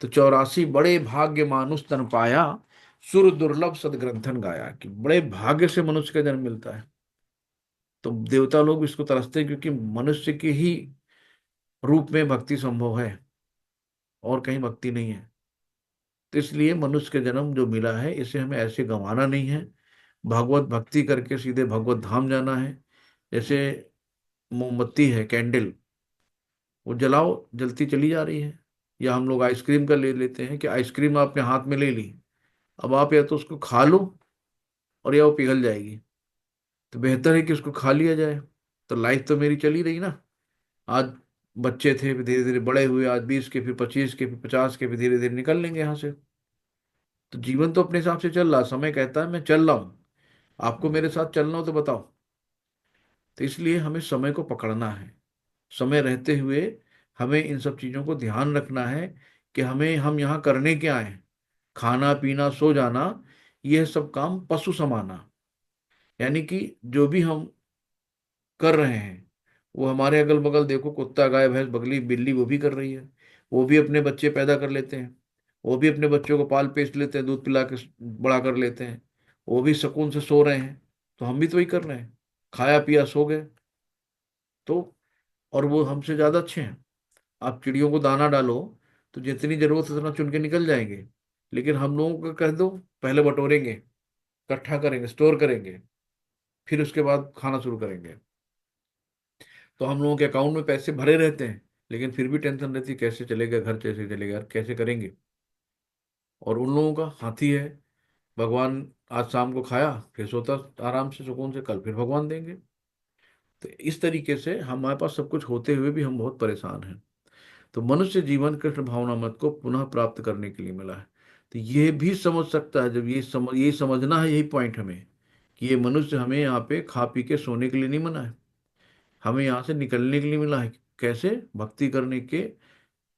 तो 84 बड़े भाग्य मानुष तन पाया, सुर दुर्लभ सदग्रंथन गाया, कि बड़े भाग्य से मनुष्य का जन्म मिलता है। तो देवता लोग इसको तरसते हैं क्योंकि मनुष्य के ही रूप में भक्ति संभव है, और कहीं भक्ति नहीं है। तो इसलिए मनुष्य के जन्म जो मिला है इसे हमें ऐसे गंवाना नहीं है। भागवत भक्ति करके सीधे भगवत धाम जाना है। जैसे मोमबत्ती है, कैंडल, वो जलाओ, जलती चली जा रही है। या हम लोग आइसक्रीम का ले लेते हैं कि आइसक्रीम आपने हाथ में ले ली, अब आप या तो उसको खा लो और या वो पिघल जाएगी। तो बेहतर है कि उसको खा लिया जाए। तो लाइफ तो मेरी चली रही ना। आज बच्चे थे, फिर धीरे धीरे बड़े हुए, आज 20 के, फिर 25 के, फिर 50 के, फिर धीरे धीरे निकल लेंगे यहाँ से। तो जीवन तो अपने हिसाब से चल रहा, समय कहता है मैं चल रहा हूँ, आपको मेरे साथ चलना हो तो बताओ। तो इसलिए हमें समय को पकड़ना है। समय रहते हुए हमें इन सब चीजों को ध्यान रखना है कि हमें, हम यहाँ करने क्या है। खाना पीना सो जाना, यह सब काम पशु समाना। यानी कि जो भी हम कर रहे हैं, वो हमारे अगल बगल देखो, कुत्ता गाय भैंस बगली बिल्ली वो भी कर रही है। वो भी अपने बच्चे पैदा कर लेते हैं, वो भी अपने बच्चों को पाल पेस लेते हैं, दूध पिला के बड़ा कर लेते हैं। वो भी सुकून से सो रहे हैं। तो हम भी तो वही कर रहे हैं, खाया पिया सो गए। तो और वो हमसे ज्यादा अच्छे हैं। आप चिड़ियों को दाना डालो तो जितनी जरूरत है उतना चुन के निकल जाएंगे। लेकिन हम लोगों को कह दो, पहले बटोरेंगे, इकट्ठा करेंगे, स्टोर करेंगे, फिर उसके बाद खाना शुरू करेंगे। तो हम लोगों के अकाउंट में पैसे भरे रहते हैं, लेकिन फिर भी टेंशन रहती है कैसे चलेगा घर, कैसे चलेगा यार, कैसे करेंगे। और उन लोगों का हाथी है, भगवान आज शाम को खाया, फिर सोता आराम से सुकून से, कल फिर भगवान देंगे। तो इस तरीके से हमारे पास सब कुछ होते हुए भी हम बहुत परेशान हैं। तो मनुष्य जीवन कृष्ण भावनामृत को पुनः प्राप्त करने के लिए मिला है। तो ये भी समझ सकता है, जब ये समझना है, यही पॉइंट हमें, कि ये मनुष्य हमें यहाँ पे खा पी के सोने के लिए नहीं बना है, हमें यहाँ से निकलने के लिए मिला है। कैसे? भक्ति करने के,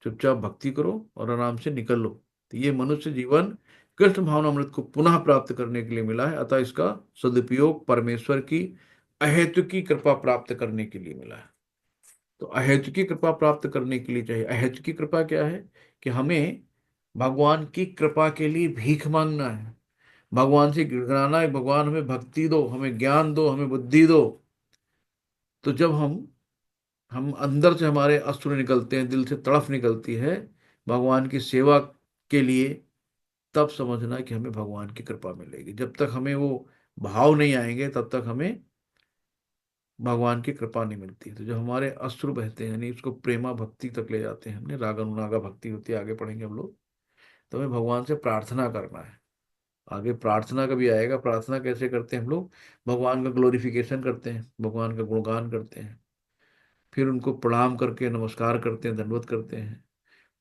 चुपचाप भक्ति करो और आराम से निकल लो। तो ये मनुष्य जीवन कृष्ण भावनामृत को पुनः प्राप्त करने के लिए मिला है, अतः इसका सदुपयोग परमेश्वर की अहेतुकी कृपा प्राप्त करने के लिए मिला है। तो अहेतुकी कृपा प्राप्त करने के लिए चाहिए। अहेतुकी कृपा क्या है? कि हमें भगवान की कृपा के लिए भीख मांगना है, भगवान से गिड़गिड़ाना है, भगवान हमें भक्ति दो, हमें ज्ञान दो, हमें बुद्धि दो। तो जब हम अंदर से हमारे अश्रु निकलते हैं, दिल से तड़फ निकलती है भगवान की सेवा के लिए, तब समझना कि हमें भगवान की कृपा मिलेगी। जब तक हमें वो भाव नहीं आएंगे तब तक हमें भगवान की कृपा नहीं मिलती। तो जब हमारे अश्रु बहते हैं, यानी उसको प्रेमा भक्ति तक ले जाते हैं, हमने राग अनुरागा भक्ति होती है, आगे पढ़ेंगे हम लोग। तो हमें भगवान से प्रार्थना करना है। आगे प्रार्थना का भी आएगा। प्रार्थना कैसे करते हैं हम लोग? भगवान का ग्लोरिफिकेशन करते हैं, भगवान का गुणगान करते हैं, फिर उनको प्रणाम करके नमस्कार करते हैं, दंडवत करते हैं।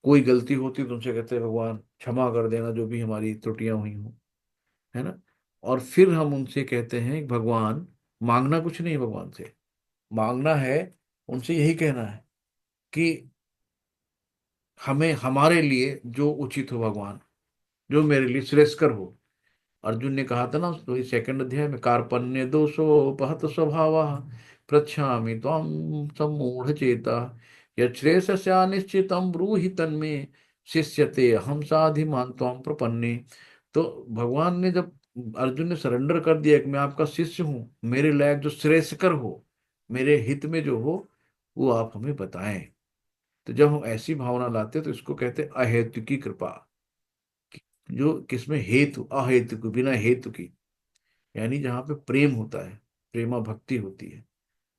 कोई गलती होती है तो उनसे कहते हैं भगवान क्षमा कर देना जो भी हमारी त्रुटियां हुई हों, है ना। और फिर हम उनसे कहते हैं भगवान, मांगना कुछ नहीं है भगवान से, मांगना है, उनसे यही कहना है कि हमें हमारे लिए जो उचित हो भगवान, जो मेरे लिए श्रेयस्कर हो। अर्जुन ने कहा था ना वही 2nd अध्याय में, कार्पण्य दोषोपहत स्वभाव पृच्छामि त्वां सम्मूढ़ चेता यच्छ्रेयस्या निश्चितं ब्रूहि तन्मे शिष्यते अहं साधिमान् त्वां प्रपन्ने। तो भगवान ने जब, अर्जुन ने सरेंडर कर दिया कि मैं आपका शिष्य हूं, मेरे लायक जो श्रेयस्कर हो, मेरे हित में जो हो, वो आप हमें बताएं। तो जब हम ऐसी भावना लाते हैं तो इसको कहते हैं अहेतु की कृपा। जो किसमें हेतु, अहेतु की, बिना हेतु की, यानी जहाँ पे प्रेम होता है, प्रेमा भक्ति होती है,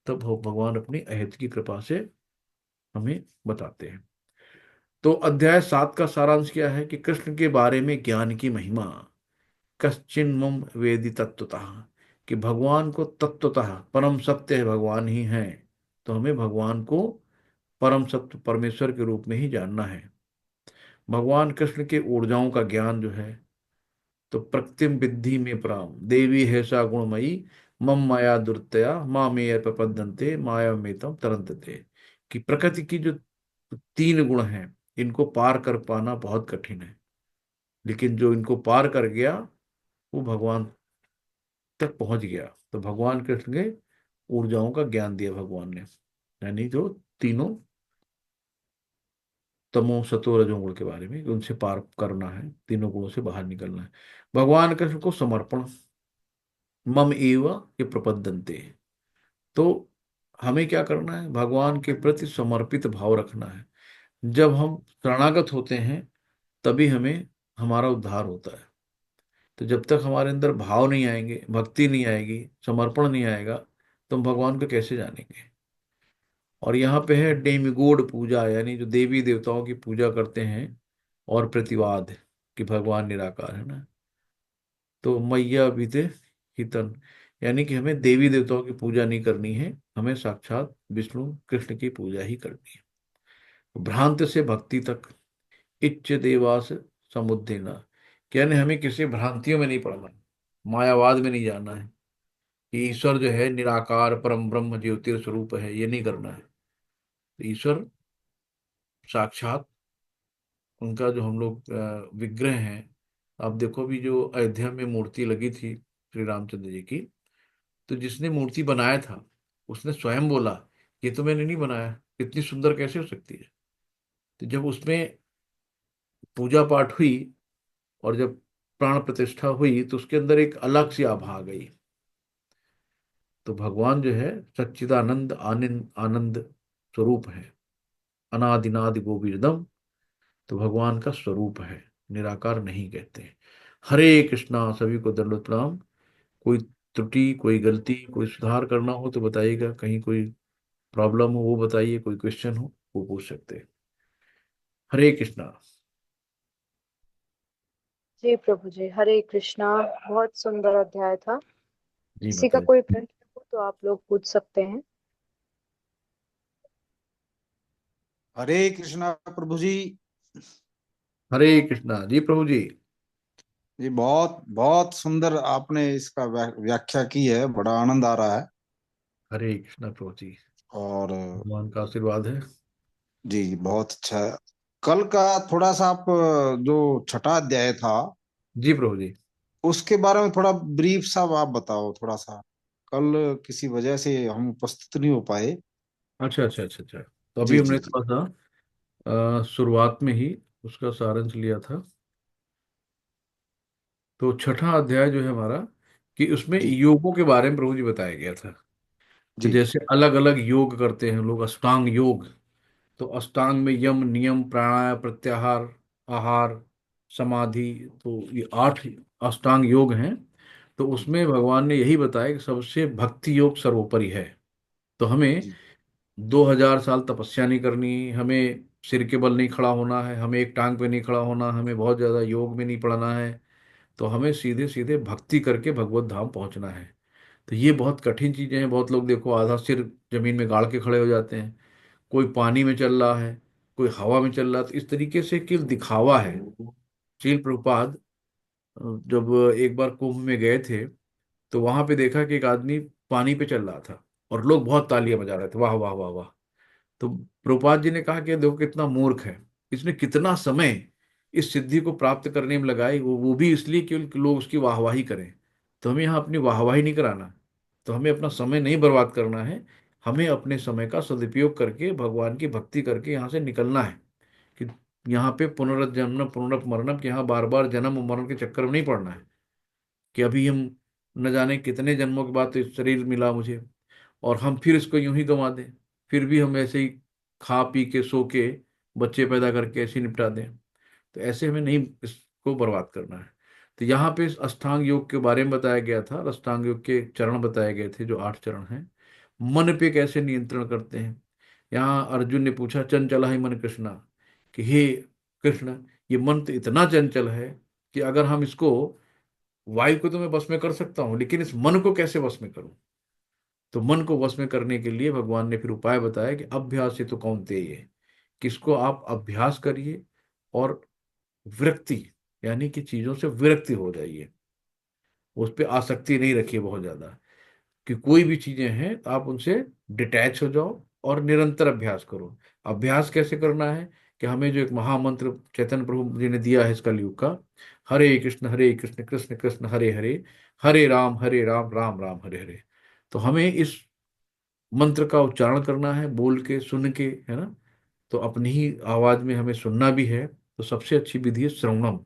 तब भगवान अपनी अहेतु की कृपा से हमें बताते हैं। तो अध्याय 7 का सारांश क्या है? कि कृष्ण के बारे में ज्ञान की महिमा, कश्चिन मम वेदि तत्वतः, कि भगवान को तत्वतः परम सत्य है, भगवान ही है, तो हमें भगवान को परम सत्य परमेश्वर के रूप में ही जानना है। भगवान कृष्ण के ऊर्जाओं का ज्ञान जो है, तो प्रकृतिम विद्धि में प्राम देवी है सा गुणमयी, मम माया दुर्तया माँ में प्रपद्यन्ते माया में तम तरंतते। कि प्रकृति की जो तीन गुण हैं, इनको पार कर पाना बहुत कठिन है, लेकिन जो इनको पार कर गया वो भगवान तक पहुंच गया। तो भगवान कृष्ण के ऊर्जाओं का ज्ञान दिया भगवान ने, यानी जो तीनों तमो सतो रजो गुण के बारे में, कि उनसे पार करना है, तीनों गुणों से बाहर निकलना है। भगवान कृष्ण को समर्पण, मम एव ये प्रपद्यन्ते। तो हमें क्या करना है, भगवान के प्रति समर्पित भाव रखना है। जब हम शरणागत होते हैं तभी हमें हमारा उद्धार होता है। तो जब तक हमारे अंदर भाव नहीं आएंगे, भक्ति नहीं आएगी, समर्पण नहीं आएगा, तो हम भगवान को कैसे जानेंगे। और यहाँ पे है डेमिगोड पूजा, यानी जो देवी देवताओं की पूजा करते हैं, और प्रतिवाद कि भगवान निराकार है ना। तो मैया बीते हितन, यानी कि हमें देवी देवताओं की पूजा नहीं करनी है, हमें साक्षात विष्णु कृष्ण की पूजा ही करनी है। भ्रांत से भक्ति तक इच्छ देवास समुद्धेना, यानी हमें किसी भ्रांतियों में नहीं पड़ना है, मायावाद में नहीं जाना है कि ईश्वर जो है निराकार परम ब्रह्म ज्योतिर स्वरूप है, ये नहीं करना है। ईश्वर साक्षात, उनका जो हम लोग विग्रह हैं। आप देखो भी जो अयोध्या में मूर्ति लगी थी श्री रामचंद्र जी की, तो जिसने मूर्ति बनाया था उसने स्वयं बोला, ये तो मैंने नहीं बनाया, इतनी सुंदर कैसे हो सकती है। तो जब उसमें पूजा पाठ हुई और जब प्राण प्रतिष्ठा हुई, तो उसके अंदर एक अलग सी आभा आ गई। तो भगवान जो है सच्चिदानंद आनंद आनंद स्वरूप है, अनादिनादि गोविंदम। तो भगवान का स्वरूप है, निराकार नहीं कहते। हरे कृष्णा, सभी को दंडवत प्रणाम। कोई त्रुटि, कोई गलती, कोई सुधार करना हो तो बताइएगा, कहीं कोई प्रॉब्लम हो वो बताइए, कोई क्वेश्चन हो वो पूछ सकते हैं। हरे कृष्णा। जी प्रभु जी, हरे कृष्णा। बहुत सुंदर अध्याय था। जी किसी माता का जी। कोई प्रश्न हो तो आप लोग पूछ सकते हैं। हरे कृष्णा प्रभु जी। हरे कृष्णा जी प्रभु जी। जी बहुत बहुत सुंदर आपने इसका व्याख्या की है, बड़ा आनंद आ रहा है। हरे कृष्णा प्रभु जी। और भगवान का आशीर्वाद है। जी बहुत अच्छा है। कल का थोड़ा सा आप जो छठा अध्याय था जी प्रभु जी। उसके बारे में थोड़ा ब्रीफ सा आप बताओ थोड़ा सा। कल किसी वजह से हम उपस्थित नहीं हो पाए। अच्छा अच्छा अच्छा अच्छा। तो अभी जी जी हमने जी। थोड़ा सा शुरुआत में ही उसका सारांश लिया था। तो छठा अध्याय जो है हमारा, कि उसमें जी योगों के बारे में प्रभु जी बताया गया था। तो जी जैसे अलग अलग योग करते हैं लोग, अष्टांग योग। तो अष्टांग में यम नियम प्राणायाम प्रत्याहार आहार समाधि, तो ये 8 अष्टांग योग हैं। तो उसमें भगवान ने यही बताया कि सबसे भक्ति योग सर्वोपरि है। तो हमें जी 2000 साल तपस्या नहीं करनी, हमें सिर के बल नहीं खड़ा होना है, हमें एक टांग पे नहीं खड़ा होना, हमें बहुत ज्यादा योग में नहीं पड़ना है। तो हमें सीधे सीधे भक्ति करके भगवत धाम पहुंचना है। तो ये बहुत कठिन चीजें हैं। बहुत लोग देखो आधा सिर जमीन में गाड़ के खड़े हो जाते हैं, कोई पानी में चल रहा है, कोई हवा में चल रहा है। तो इस तरीके से केवल दिखावा है। श्रील प्रभुपाद जब एक बार कुंभ में गए थे, तो वहां पे देखा कि एक आदमी पानी पे चल रहा था और लोग बहुत तालियां बजा रहे थे, वाह वाह वाह वाह। तो प्रभुपाद जी ने कहा कि देखो कितना मूर्ख है, इसने कितना समय इस सिद्धि को प्राप्त करने में लगाई, वो भी इसलिए कि लोग उसकी वाहवाही करें। तो हमें यहाँ अपनी वाहवाही नहीं कराना, तो हमें अपना समय नहीं बर्बाद करना है। हमें अपने समय का सदुपयोग करके भगवान की भक्ति करके यहाँ से निकलना है। कि यहाँ पे पुनर्जन्म पुनर्मरणम, कि यहाँ बार बार जन्म और मरण के चक्कर में नहीं पड़ना है। कि अभी हम न जाने कितने जन्मों के बाद तो इस शरीर मिला मुझे, और हम फिर इसको यूं ही गंवा दें, फिर भी हम ऐसे ही खा पी के सो के बच्चे पैदा करके ऐसे ही निपटा दें। तो ऐसे हमें नहीं इसको बर्बाद करना है। तो यहाँ पे इस अष्टांग योग के बारे में बताया गया था, और अष्टांग योग के चरण बताए गए थे जो 8 चरण हैं। मन पे कैसे नियंत्रण करते हैं। यहाँ अर्जुन ने पूछा, चंचल है मन कृष्णा, कि हे कृष्ण, ये मन तो इतना चंचल है कि अगर हम इसको वायु को तो मैं बस में कर सकता हूँ, लेकिन इस मन को कैसे बस में करूं? तो मन को वश में करने के लिए भगवान ने फिर उपाय बताया कि अभ्यास से तो कौन्तेय, किसको आप अभ्यास करिए और विरक्ति, यानी कि चीजों से विरक्ति हो जाइए, उस पर आसक्ति नहीं रखिए बहुत ज्यादा, कि कोई भी चीजें हैं तो आप उनसे डिटैच हो जाओ और निरंतर अभ्यास करो। अभ्यास कैसे करना है? कि हमें जो एक महामंत्र चैतन्य प्रभु जी ने दिया है इस कलयुग का, हरे कृष्ण कृष्ण कृष्ण हरे हरे, हरे राम राम राम हरे हरे। तो हमें इस मंत्र का उच्चारण करना है, बोल के, सुन के, है ना। तो अपनी ही आवाज में हमें सुनना भी है। तो सबसे अच्छी विधि है श्रवणम।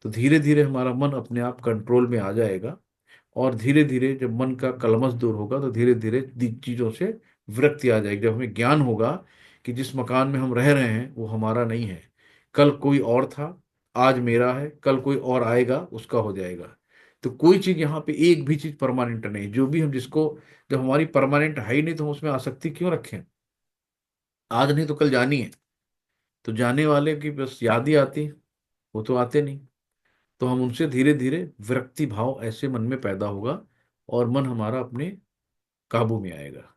तो धीरे धीरे हमारा मन अपने आप कंट्रोल में आ जाएगा, और धीरे धीरे जब मन का कलमश दूर होगा तो धीरे धीरे चीजों से विरक्ति आ जाएगी। जब हमें ज्ञान होगा कि जिस मकान में हम रह रहे हैं वो हमारा नहीं है, कल कोई और था, आज मेरा है, कल कोई और आएगा उसका हो जाएगा। तो कोई चीज यहाँ पे एक भी चीज परमानेंट नहीं, जो भी हम जिसको, जब हमारी परमानेंट है ही नहीं तो हम उसमें आसक्ति क्यों रखें? आज नहीं तो कल जानी है। तो जाने वाले की बस याद ही आती, वो तो आते नहीं। तो हम उनसे धीरे धीरे विरक्ति भाव ऐसे मन में पैदा होगा, और मन हमारा अपने काबू में आएगा।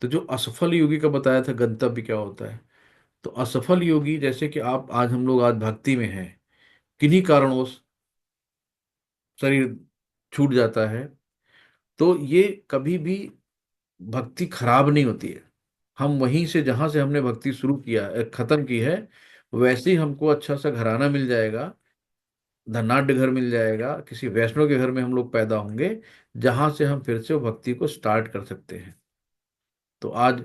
तो जो असफल योगी का बताया था गंतव्य क्या होता है, तो असफल योगी जैसे कि आप, आज हम लोग आज भक्ति में हैं, किन्हीं कारणवश शरीर छूट जाता है, तो ये कभी भी भक्ति खराब नहीं होती है। हम वहीं से जहां से हमने भक्ति शुरू किया खत्म की है, वैसे ही हमको अच्छा सा घराना मिल जाएगा, धनाढ़ घर मिल जाएगा, किसी वैष्णव के घर में हम लोग पैदा होंगे, जहां से हम फिर से वो भक्ति को स्टार्ट कर सकते हैं। तो आज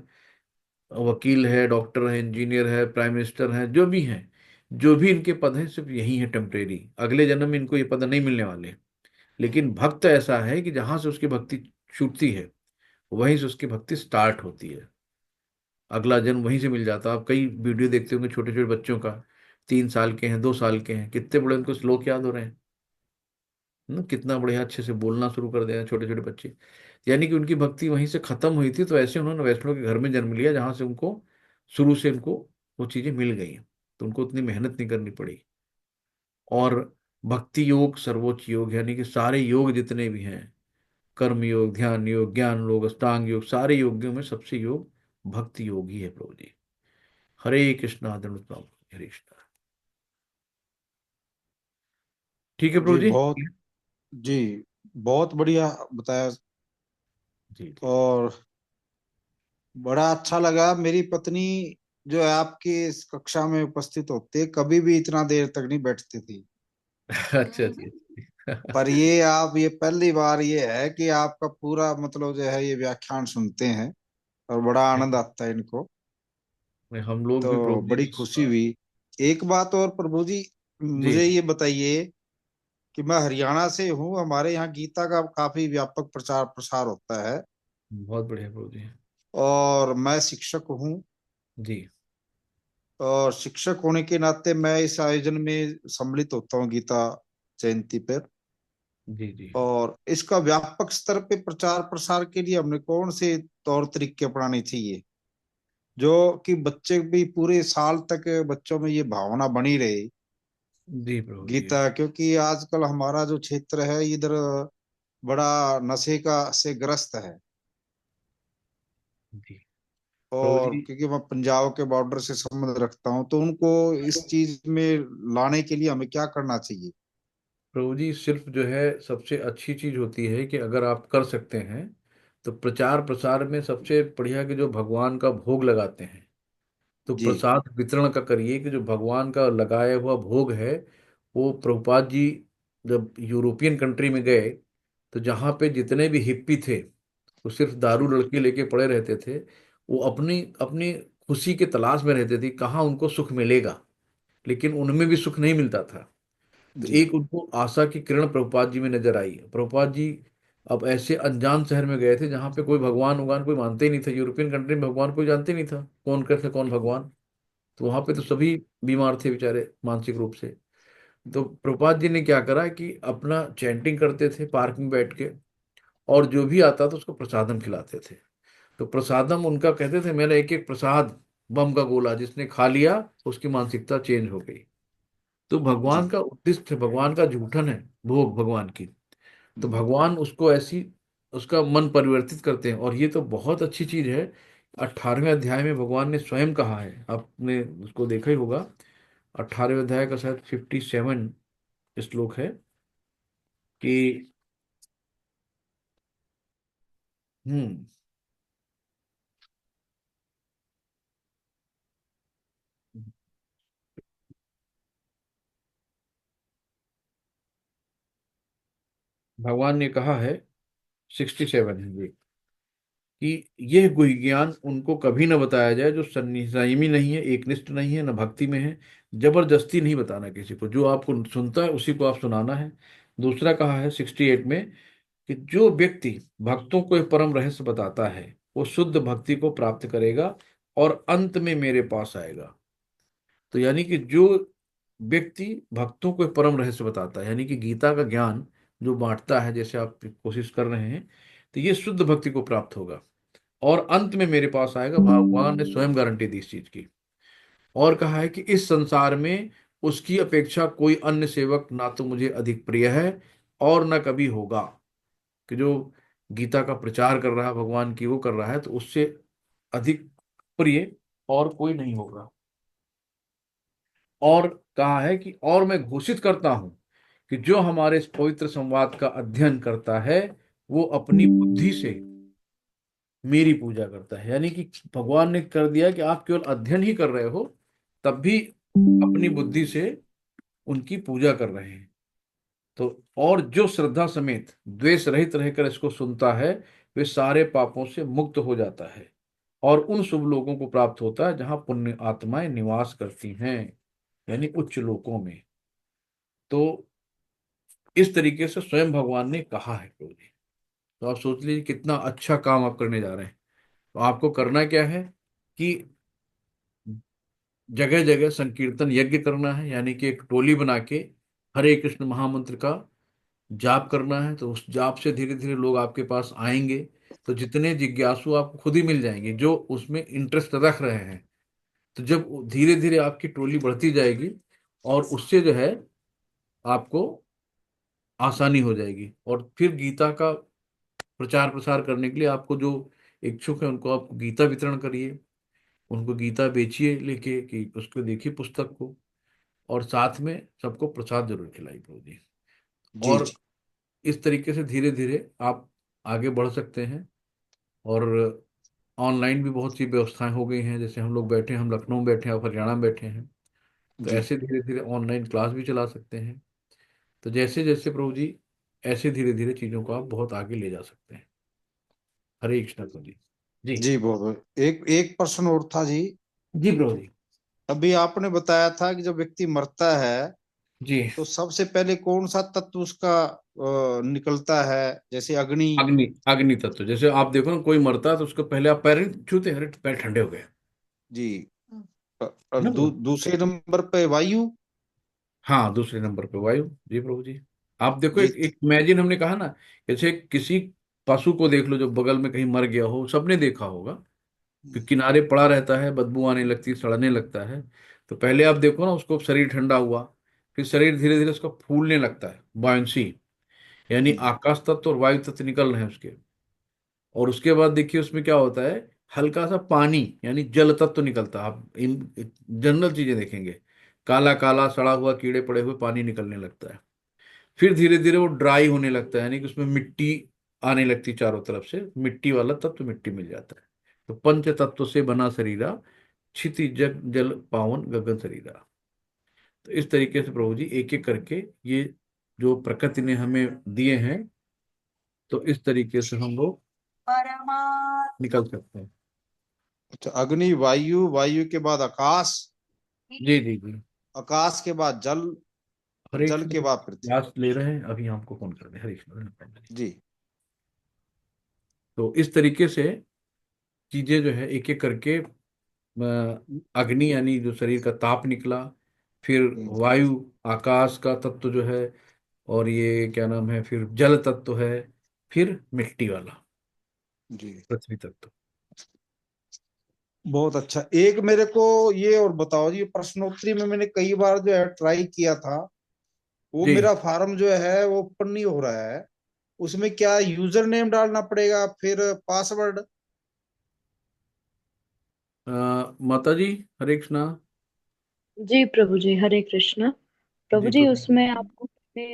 वकील है, डॉक्टर है, इंजीनियर है, प्राइम मिनिस्टर है, जो भी हैं, जो भी इनके पद हैं सिर्फ यही है टेम्परेरी, अगले जन्म में इनको ये पद नहीं मिलने वाले। लेकिन भक्त ऐसा है कि जहां से उसकी भक्ति छूटती है वहीं से उसकी भक्ति स्टार्ट होती है, अगला जन्म वहीं से मिल जाता है। आप कई वीडियो देखते होंगे छोटे छोटे बच्चों का, 3 साल के हैं, 2 साल के हैं, कितने बड़े उनको श्लोक याद हो रहे हैं, कितना बढ़िया अच्छे से बोलना शुरू कर दिया छोटे छोटे बच्चे। यानी कि उनकी भक्ति वहीं से खत्म हुई थी, तो ऐसे उन्होंने वैष्णव के घर में जन्म लिया जहां से उनको शुरू से उनको वो चीजें मिल गई, तो उनको उतनी मेहनत नहीं करनी पड़ी। और भक्ति योग सर्वोच्च योग, यानी कि सारे योग जितने भी हैं, कर्म योग, ध्यान योग, ज्ञान योग, अष्टांग योग, सारे योगियों में सबसे योग भक्ति योग ही है प्रभु जी। हरे कृष्णा धनुष, हरे कृष्णा। ठीक है प्रभु जी जी। बहुत, जी बहुत बढ़िया बताया। जी जी। और बड़ा अच्छा लगा। मेरी पत्नी जो है आपकी इस कक्षा में उपस्थित होते कभी भी इतना देर तक नहीं बैठती थी। अच्छा जी। पर ये आप ये पहली बार ये है कि आपका पूरा मतलब जो है ये व्याख्यान सुनते हैं और बड़ा आनंद आता है इनको। हम लोग भी तो प्रभु जी। बड़ी खुशी हुई। एक बात और प्रभु जी, जी मुझे जी। ये बताइए कि मैं हरियाणा से हूँ। हमारे यहाँ गीता का काफी व्यापक प्रचार प्रसार होता है बहुत बढ़िया प्रभु जी। और मैं शिक्षक हूँ। जी और शिक्षक होने के नाते मैं इस आयोजन में सम्मिलित होता हूँ गीता जयंती पर। जी। जी और इसका व्यापक स्तर पे प्रचार प्रसार के लिए हमने कौन से तौर तरीके अपनाने चाहिए जो कि बच्चे भी पूरे साल तक बच्चों में ये भावना बनी रहे जी प्रभु जी। गीता। क्योंकि आजकल हमारा जो क्षेत्र है इधर बड़ा नशे का से ग्रस्त है। जी प्रभु और जी। क्योंकि मैं पंजाब के बॉर्डर से संबंध रखता हूँ तो उनको इस चीज में लाने के लिए हमें क्या करना चाहिए। प्रभु जी सिर्फ जो है सबसे अच्छी चीज होती है कि अगर आप कर सकते हैं तो प्रचार प्रसार में सबसे बढ़िया कि जो भगवान का भोग लगाते हैं, तो जी प्रसाद वितरण का करिए, कि जो भगवान का लगाया हुआ भोग है, वो प्रभुपाद जी जब यूरोपियन कंट्री में गए, तो जहाँ पे जितने भी हिप्पी थे वो सिर्फ दारू लड़के लेके पड़े रहते थे, वो अपनी अपनी खुशी के तलाश में रहते थे, कहाँ उनको सुख मिलेगा, लेकिन उनमें भी सुख नहीं मिलता था। तो जी एक उनको आशा की किरण प्रभुपाद जी में नजर आई। प्रभुपाद जी अब ऐसे अनजान शहर में गए थे जहाँ पे कोई भगवान भगवान कोई मानते ही नहीं था, यूरोपियन कंट्री में भगवान कोई जानते नहीं था, कौन कृष्ण कौन भगवान। तो वहां पे तो सभी बीमार थे बेचारे मानसिक रूप से। तो प्रभुपाद जी ने क्या करा कि अपना चैंटिंग करते थे पार्क में बैठ के, और जो भी आता था उसको प्रसादम खिलाते थे। तो प्रसादम उनका कहते थे, मेरा एक एक प्रसाद बम का गोला जिसने खा लिया उसकी मानसिकता चेंज हो गई। तो भगवान जी का उद्देश्य, भगवान का जूठन है भोग भगवान की। तो हम्म, भगवान उसको ऐसी, उसका मन परिवर्तित करते हैं। और ये तो बहुत अच्छी चीज है। 18वें अध्याय में भगवान ने स्वयं कहा है, आपने उसको देखा ही होगा। 18वें अध्याय का शायद 57 श्लोक है कि हम्म भगवान ने कहा है, 67 है ये, कि यह गुह्य ज्ञान उनको कभी न बताया जाए जो संयमी नहीं है, एकनिष्ठ नहीं है, न भक्ति में है। जबरदस्ती नहीं बताना किसी को, जो आपको सुनता है उसी को आप सुनाना है। दूसरा कहा है 68 में कि जो व्यक्ति भक्तों को यह परम रहस्य बताता है वो शुद्ध भक्ति को प्राप्त करेगा और अंत में मेरे पास आएगा। तो यानी कि जो व्यक्ति भक्तों को यह परम रहस्य बताता है, यानी कि गीता का ज्ञान जो बांटता है, जैसे आप कोशिश कर रहे हैं, तो ये शुद्ध भक्ति को प्राप्त होगा और अंत में मेरे पास आएगा। भगवान ने स्वयं गारंटी दी इस चीज की। और कहा है कि इस संसार में उसकी अपेक्षा कोई अन्य सेवक ना तो मुझे अधिक प्रिय है और ना कभी होगा। कि जो गीता का प्रचार कर रहा है भगवान की, वो कर रहा है, तो उससे अधिक प्रिय और कोई नहीं होगा। और कहा है कि और मैं घोषित करता हूं कि जो हमारे इस पवित्र संवाद का अध्ययन करता है वो अपनी बुद्धि से मेरी पूजा करता है। यानी कि भगवान ने कर दिया कि आप केवल अध्ययन ही कर रहे हो, तब भी अपनी बुद्धि से उनकी पूजा कर रहे हैं। तो और जो श्रद्धा समेत द्वेष रहित रहकर इसको सुनता है, वे सारे पापों से मुक्त हो जाता है और उन शुभ लोगों को प्राप्त होता है जहां पुण्य आत्माएं निवास करती हैं, यानी उच्च लोकों में। तो इस तरीके से स्वयं भगवान ने कहा है प्रभु जी। तो आप सोच लीजिए कितना अच्छा काम आप करने जा रहे हैं। तो आपको करना क्या है कि जगह जगह संकीर्तन यज्ञ करना है, यानी कि एक टोली बना के हरे कृष्ण महामंत्र का जाप करना है। तो उस जाप से धीरे धीरे लोग आपके पास आएंगे। तो जितने जिज्ञासु आपको खुद ही मिल जाएंगे जो उसमें इंटरेस्ट रख रहे हैं। तो जब धीरे धीरे आपकी टोली बढ़ती जाएगी, और उससे जो है आपको आसानी हो जाएगी। और फिर गीता का प्रचार प्रसार करने के लिए आपको जो इच्छुक है उनको आप गीता वितरण करिए, उनको गीता बेचिए लेके, कि उसको देखिए पुस्तक को, और साथ में सबको प्रसाद जरूर खिलाई प्रभु जी। जी और जी इस तरीके से धीरे धीरे आप आगे बढ़ सकते हैं। और ऑनलाइन भी बहुत सी व्यवस्थाएं हो गई हैं, जैसे हम लोग बैठे हैं, हम लखनऊ में बैठे हैं, आप हरियाणा में बैठे हैं, तो जी ऐसे धीरे धीरे ऑनलाइन क्लास भी चला सकते हैं। तो जैसे जैसे प्रभु जी, ऐसे धीरे धीरे चीज़ों को आप बहुत आगे ले जा सकते हैं। हरे कृष्णा प्रभु जी। जी। जी बहुत बहुत। एक एक प्रश्न और था जी। जी प्रभु जी। अभी आपने बताया था कि जब व्यक्ति मरता है जी। तो सबसे पहले कौन सा तत्व उसका निकलता है, जैसे अग्नि। अग्नि, अग्नि तत्व। जैसे आप देखो ना, कोई मरता है तो उसको पहले आप पैर नहीं छूते हैं, अरे पैर ठंडे हो गए, जी और है ना प्रभु? दूसरे नंबर पे वायु। हाँ, दूसरे नंबर पे वायु। जी प्रभु जी। आप देखो, जी एक एक इमेजिन, हमने कहा ना, जैसे किसी पशु को देख लो जो बगल में कहीं मर गया हो, सबने देखा होगा कि किनारे पड़ा रहता है, बदबू आने लगती है, सड़ने लगता है। तो पहले आप देखो ना, उसको शरीर ठंडा हुआ, फिर शरीर धीरे धीरे उसका फूलने लगता है, बॉयंसी, यानी आकाश तत्व और वायु तत्व निकल रहे हैं उसके। और उसके बाद देखिए उसमें क्या होता है, हल्का सा पानी यानी जल तत्व निकलता है। आप इन जनरल चीजें देखेंगे, काला काला सड़ा हुआ कीड़े पड़े हुए पानी निकलने लगता है। फिर धीरे धीरे वो ड्राई होने लगता है, यानी कि उसमें मिट्टी आने लगती है, चारों तरफ से मिट्टी वाला तत्व मिट्टी मिल जाता है। तो पंच तत्व से बना शरीरा, क्षिति जग जल पावन गगन शरीरा। तो इस तरीके से प्रभु जी एक एक करके ये जो प्रकृति ने हमें दिए हैं, तो इस तरीके से हम लोग निकल सकते हैं। अच्छा, अग्नि, वायु, वायु के बाद आकाश, जी जी जी। आकाश के बाद जल, हरे जल के कृष्ण। बाद पृथ्वी। क्लास ले रहे हैं, अभी हमको फोन कर दें। हरे कृष्ण। जी तो इस तरीके से चीजें जो है एक एक करके, अग्नि यानी जो शरीर का ताप निकला, फिर हम्म, वायु आकाश का तत्व जो है, और ये क्या नाम है, फिर जल तत्व है, फिर मिट्टी वाला जी पृथ्वी तत्व। बहुत अच्छा। एक मेरे को ये और बताओ जी, प्रश्नोत्तरी में मैंने कई बार जो है ट्राई किया था, वो जी। मेरा फार्म जो है वो ओपन नहीं हो रहा है। उसमें क्या यूजर नेम डालना पड़ेगा फिर पासवर्ड? माता जी, हरे कृष्णा। जी प्रभु जी, हरे कृष्णा। प्रभु जी जी, प्रभु। उसमें आपको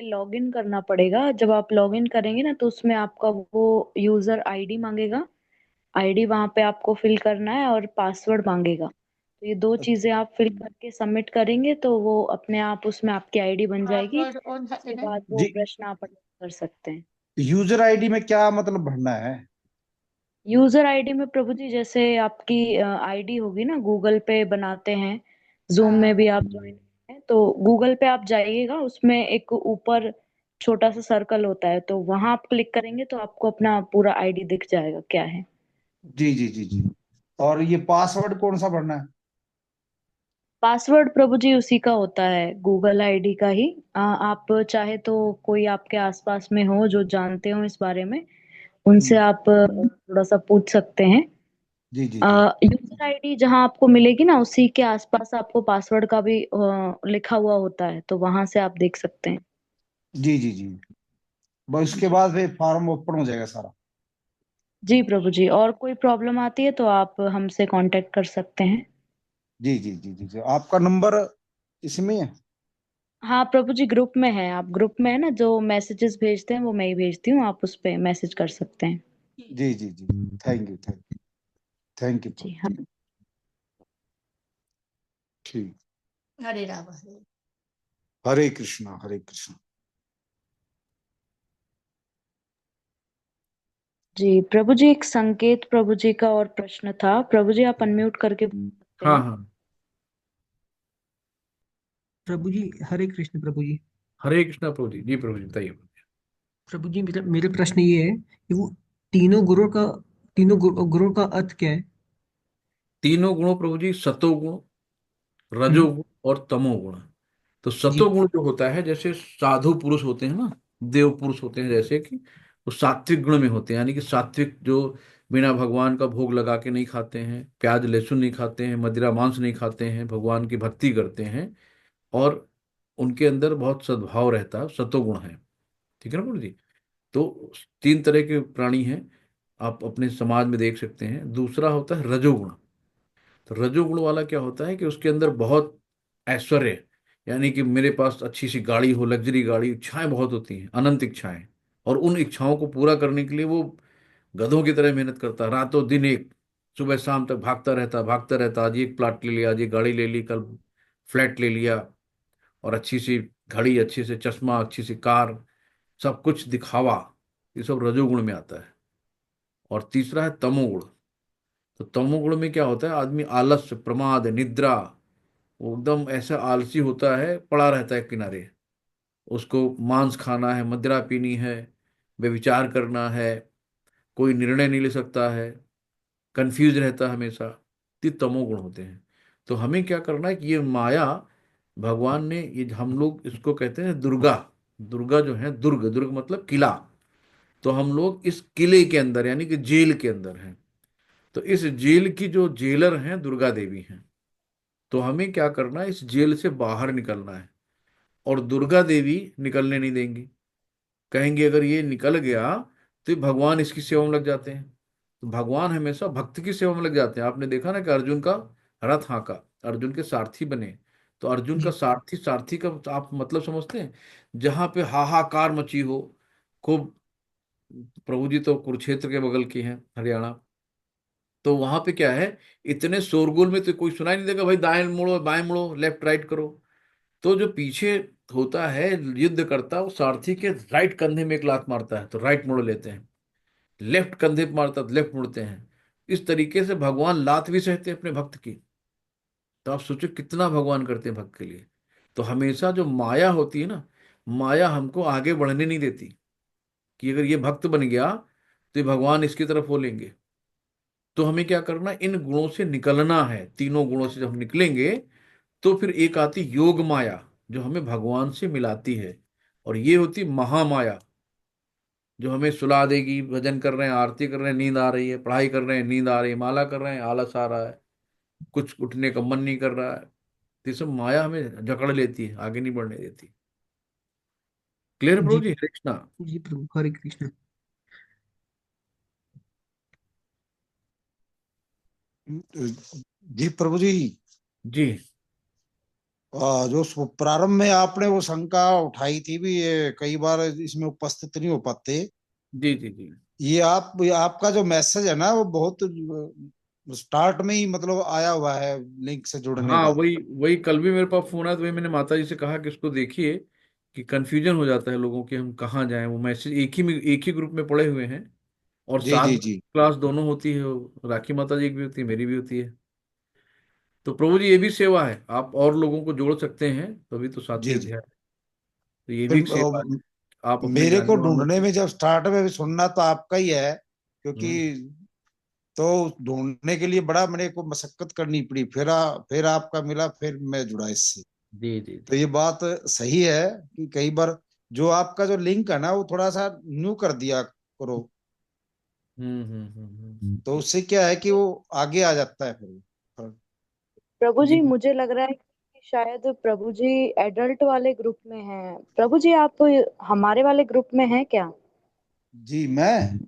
लॉग इन करना पड़ेगा। जब आप लॉग इन करेंगे ना, तो उसमें आपका वो यूजर आईडी मांगेगा। आईडी वहां पे आपको फिल करना है, और पासवर्ड मांगेगा। तो ये दो चीजें आप फिल करके सबमिट करेंगे, तो वो अपने आप उसमें आपकी आईडी बन जाएगी। उसके बाद वो जी, प्रश्न आप कर सकते हैं। यूजर आईडी में क्या मतलब भरना है? यूजर आईडी में प्रभु जी, जैसे आपकी आईडी होगी ना, गूगल पे बनाते हैं, जूम में भी आप ज्वाइन हैं, तो गूगल पे आप जाइएगा, उसमें एक ऊपर छोटा सा सर्कल होता है, तो वहां आप क्लिक करेंगे तो आपको अपना पूरा आईडी दिख जाएगा क्या है। जी जी जी जी। और ये पासवर्ड कौन सा भरना है? पासवर्ड प्रभु जी उसी का होता है, गूगल आईडी का ही। आप चाहे तो कोई आपके आसपास में हो जो जानते हो इस बारे में, उनसे हम्म। आप थोड़ा सा पूछ सकते हैं। जी जी जी यूजर आईडी जहां आपको मिलेगी ना, उसी के आसपास आपको पासवर्ड का भी लिखा हुआ होता है, तो वहां से आप देख सकते हैं। जी जी जी। बस उसके जी। बाद फिर फॉर्म ओपन हो जाएगा सारा? जी प्रभु जी, और कोई प्रॉब्लम आती है तो आप हमसे कांटेक्ट कर सकते हैं। जी जी जी जी जी। आपका नंबर इसमें है? हाँ प्रभु जी, ग्रुप में है। आप ग्रुप में है ना, जो मैसेजेस भेजते हैं वो मैं ही भेजती हूँ, आप उस पे मैसेज कर सकते हैं। जी जी जी। थैंक यू, थैंक यू जी प्रभु हाँ। जी। ठीक। हरे कृष्णा, हरे कृष्णा। जी प्रभु जी, एक संकेत प्रभु जी का और प्रश्न था। प्रभु जी, आप अनम्यूट करके पूछ सकते हाँ हैं। हाँ। प्रभु जी, हरे कृष्ण प्रभु जी। हरे कृष्णा प्रभु जी। जी प्रभु जी, बताइए। प्रभु जी, मेरा मेरा प्रश्न ये है कि वो तीनों गुणों का गुणों का अर्थ क्या है? तीनों गुणों प्रभु जी, सतोगुण, हम्म। रजोगुण और तमोगुण। तो जी सतोगुण जो होता है, जैसे साधु पुरुष होते हैं ना, देव पुरुष होते हैं, जैसे कि वो सात्विक गुण में होते हैं, यानी कि सात्विक जो बिना भगवान का भोग लगा के नहीं खाते हैं, प्याज लहसुन नहीं खाते हैं, मदिरा मांस नहीं खाते हैं, भगवान की भक्ति करते हैं, और उनके अंदर बहुत सद्भाव रहता है, सतोगुण है। ठीक है ना प्रभु जी। तो तीन तरह के प्राणी हैं, आप अपने समाज में देख सकते हैं। दूसरा होता है रजोगुण। तो रजोगुण वाला क्या होता है कि उसके अंदर बहुत ऐश्वर्य, यानी कि मेरे पास अच्छी सी गाड़ी हो, लग्जरी गाड़ी, इच्छाएं बहुत होती हैं, अनंत इच्छाएं, और उन इच्छाओं को पूरा करने के लिए वो गधों की तरह मेहनत करता है, रातों दिन एक, सुबह शाम तक भागता रहता भागता रहता। आज ये एक प्लाट ले लिया, आज ये गाड़ी ले ली, कल फ्लैट ले लिया, और अच्छी सी घड़ी, अच्छी से चश्मा, अच्छी सी कार, सब कुछ दिखावा। ये सब रजोगुण में आता है। और तीसरा है तमोगुण। तो तमोगुण में क्या होता है, आदमी आलस्य, प्रमाद, निद्रा, वो एकदम ऐसा आलसी होता है, पड़ा रहता है किनारे। उसको मांस खाना है, मदिरा पीनी है, व्यभिचार करना है, कोई निर्णय नहीं ले सकता है, कंफ्यूज रहता है हमेशा। ये तमोगुण होते हैं। तो हमें क्या करना है कि ये माया, भगवान ने ये, हम लोग इसको कहते हैं दुर्गा। दुर्गा जो है, दुर्ग, दुर्ग मतलब किला। तो हम लोग इस किले के अंदर, यानी कि जेल के अंदर हैं। तो इस जेल की जो जेलर हैं, दुर्गा देवी हैं। तो हमें क्या करना है, इस जेल से बाहर निकलना है, और दुर्गा देवी निकलने नहीं देंगी। कहेंगे अगर ये निकल गया तो ये भगवान इसकी सेवा में लग जाते हैं। तो भगवान हमेशा भक्त की सेवा में लग जाते हैं। आपने देखा ना कि अर्जुन का रथ हाँका, अर्जुन के सारथी बने। तो अर्जुन का जी सारथी, सारथी का आप मतलब समझते हैं? जहां पे हाहाकार मची हो खूब, प्रभु जी तो कुरुक्षेत्र के बगल की हैं, हरियाणा। तो वहां पे क्या है, इतने शोरगुल में तो कोई सुनाई नहीं देगा, भाई दाएं मुड़ो, बाएं मुड़ो, लेफ्ट राइट करो। तो जो पीछे होता है युद्ध करता, वो सारथी के राइट कंधे में एक लात मारता है तो राइट मोड़ लेते हैं, लेफ्ट कंधे पे मारता है तो लेफ्ट मुड़ते हैं। इस तरीके से भगवान लात भी सहते हैं अपने भक्त की। तो आप सोचो कितना भगवान करते हैं भक्त के लिए। तो हमेशा जो माया होती है ना, माया हमको आगे बढ़ने नहीं देती, कि अगर ये भक्त बन गया तो ये भगवान इसकी तरफ हो लेंगे। तो हमें क्या करना है, इन गुणों से निकलना है। तीनों गुणों से जब हम निकलेंगे, तो फिर एक आती योग माया, जो हमें भगवान से मिलाती है। और ये होती महामाया, जो हमें सुला देगी। भजन कर रहे हैं, आरती कर रहे हैं, नींद आ रही है, पढ़ाई कर रहे हैं, नींद आ रही है, माला कर रहे हैं, आलस आ रहा है, कुछ उठने का मन नहीं कर रहा है, तो ये सब माया हमें जकड़ लेती है, आगे नहीं बढ़ने देती। क्लियर प्रभु जी। जी? हरे कृष्णा। जी प्रभु, हरे कृष्ण। जी प्रभु जी। जी जो प्रारंभ में आपने वो शंका उठाई थी भी, ये कई बार इसमें उपस्थित नहीं हो पाते। जी जी जी। ये आपका जो मैसेज है ना, वो बहुत स्टार्ट में ही मतलब आया हुआ है लिंक से जुड़ने हाँ, का। वही वही कल भी मेरे पास फोन आया, तो वही मैंने माता जी से कहा कि इसको देखिए, कि कंफ्यूजन हो जाता है लोगों के, हम कहाँ जाएं। वो मैसेज एक ही ग्रुप में पड़े हुए हैं, और जी साथ जी में जी क्लास दोनों होती है, राखी माता जी की भी होती है, मेरी भी होती है। तो प्रभु जी, ये भी सेवा है, आप और लोगों को जोड़ सकते हैं, तभी तो सातवीं जी जी। अध्याय। तो ये फिर भी एक सेवा है, आप अपने मेरे को जानने वालों ढूंढने को। में जब स्टार्ट में भी सुनना तो आपका ही है, क्योंकि हम्म। तो ढूंढने के लिए बड़ा मेरे को मशक्कत करनी पड़ी, फिर आपका मिला, फिर मैं जुड़ा इससे। जी जी तो जी। ये बात सही है कि कई बार जो आपका जो लिंक है ना, वो थोड़ा सा न्यू कर दिया करो। तो उससे क्या है कि वो आगे आ जाता है फिर। प्रभु जी जी, मुझे लग रहा है कि शायद प्रभु जी एडल्ट वाले ग्रुप में हैं। प्रभु जी, आप हमारे वाले ग्रुप में हैं क्या? जी मैं।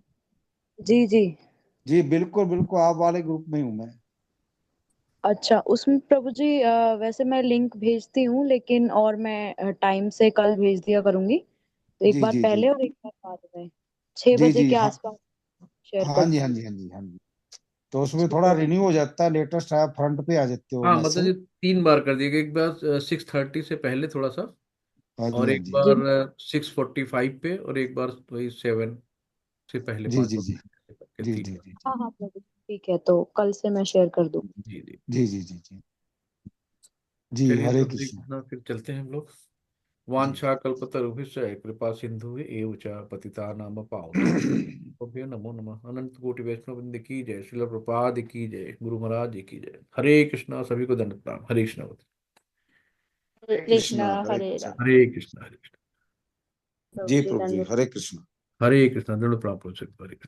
जी जी। जी बिल्कुल बिल्कुल, आप वाले ग्रुप में हूँ मैं। अच्छा, उसमें प्रभु जी वैसे मैं लिंक भेजती हूँ, लेकिन और मैं टाइम से कल भेज दिया करूंगी। तो एक जी बार जी जी पहले और एक बार बाद में 6 बजे जी के हाँ। आसपास शेयर हाँ कर जी हाँ दूंगी। जी हाँ जी हाँ जी। तो उसमें ठीक थोड़ा है। रिन्यू हो जाता है, लेटेस्ट आप फ्रंट पे आ जाते हो हाँ, मतलब ये मैसेज। 3 बार कर दिएगा, एक बार 6:30 से पहले थोड़ा सा, हाँ जी और हाँ एक जी जी बार 6:45 पे, और एक बार वही 7 से पहले, जी पाँच जी दो जी करके जी 3 जी बार। जी हाँ हाँ प्रभु जी, ठीक है, तो कल से मैं शेयर कर दूंगी। जी जी। जी जी जी जी जी। चलिए हरे तो हरे कृष्ण। कृष्णा, फिर चलते हैं हम लोग। जी वांछा कल्पतरुभ्यश्च कृपा सिंधु एव च पतितानां पावनेभ्यो नमो नमः। अनंत कोटि वैष्णव वृंद की जय, श्रील प्रपाद की जय, गुरु महाराज जी की जय। हरे कृष्णा, सभी को दंड प्रणाम। हरे कृष्णा। हरे कृष्ण कृष्णा, हरे हरे कृष्ण। राम। हरे कृष्णा, हरे कृष्णा। प्रभु जी जी प्रभु जी, दंड। हरे कृष्ण। हरे कृष्णा, दंड प्रणाम। हरे कृष्णा।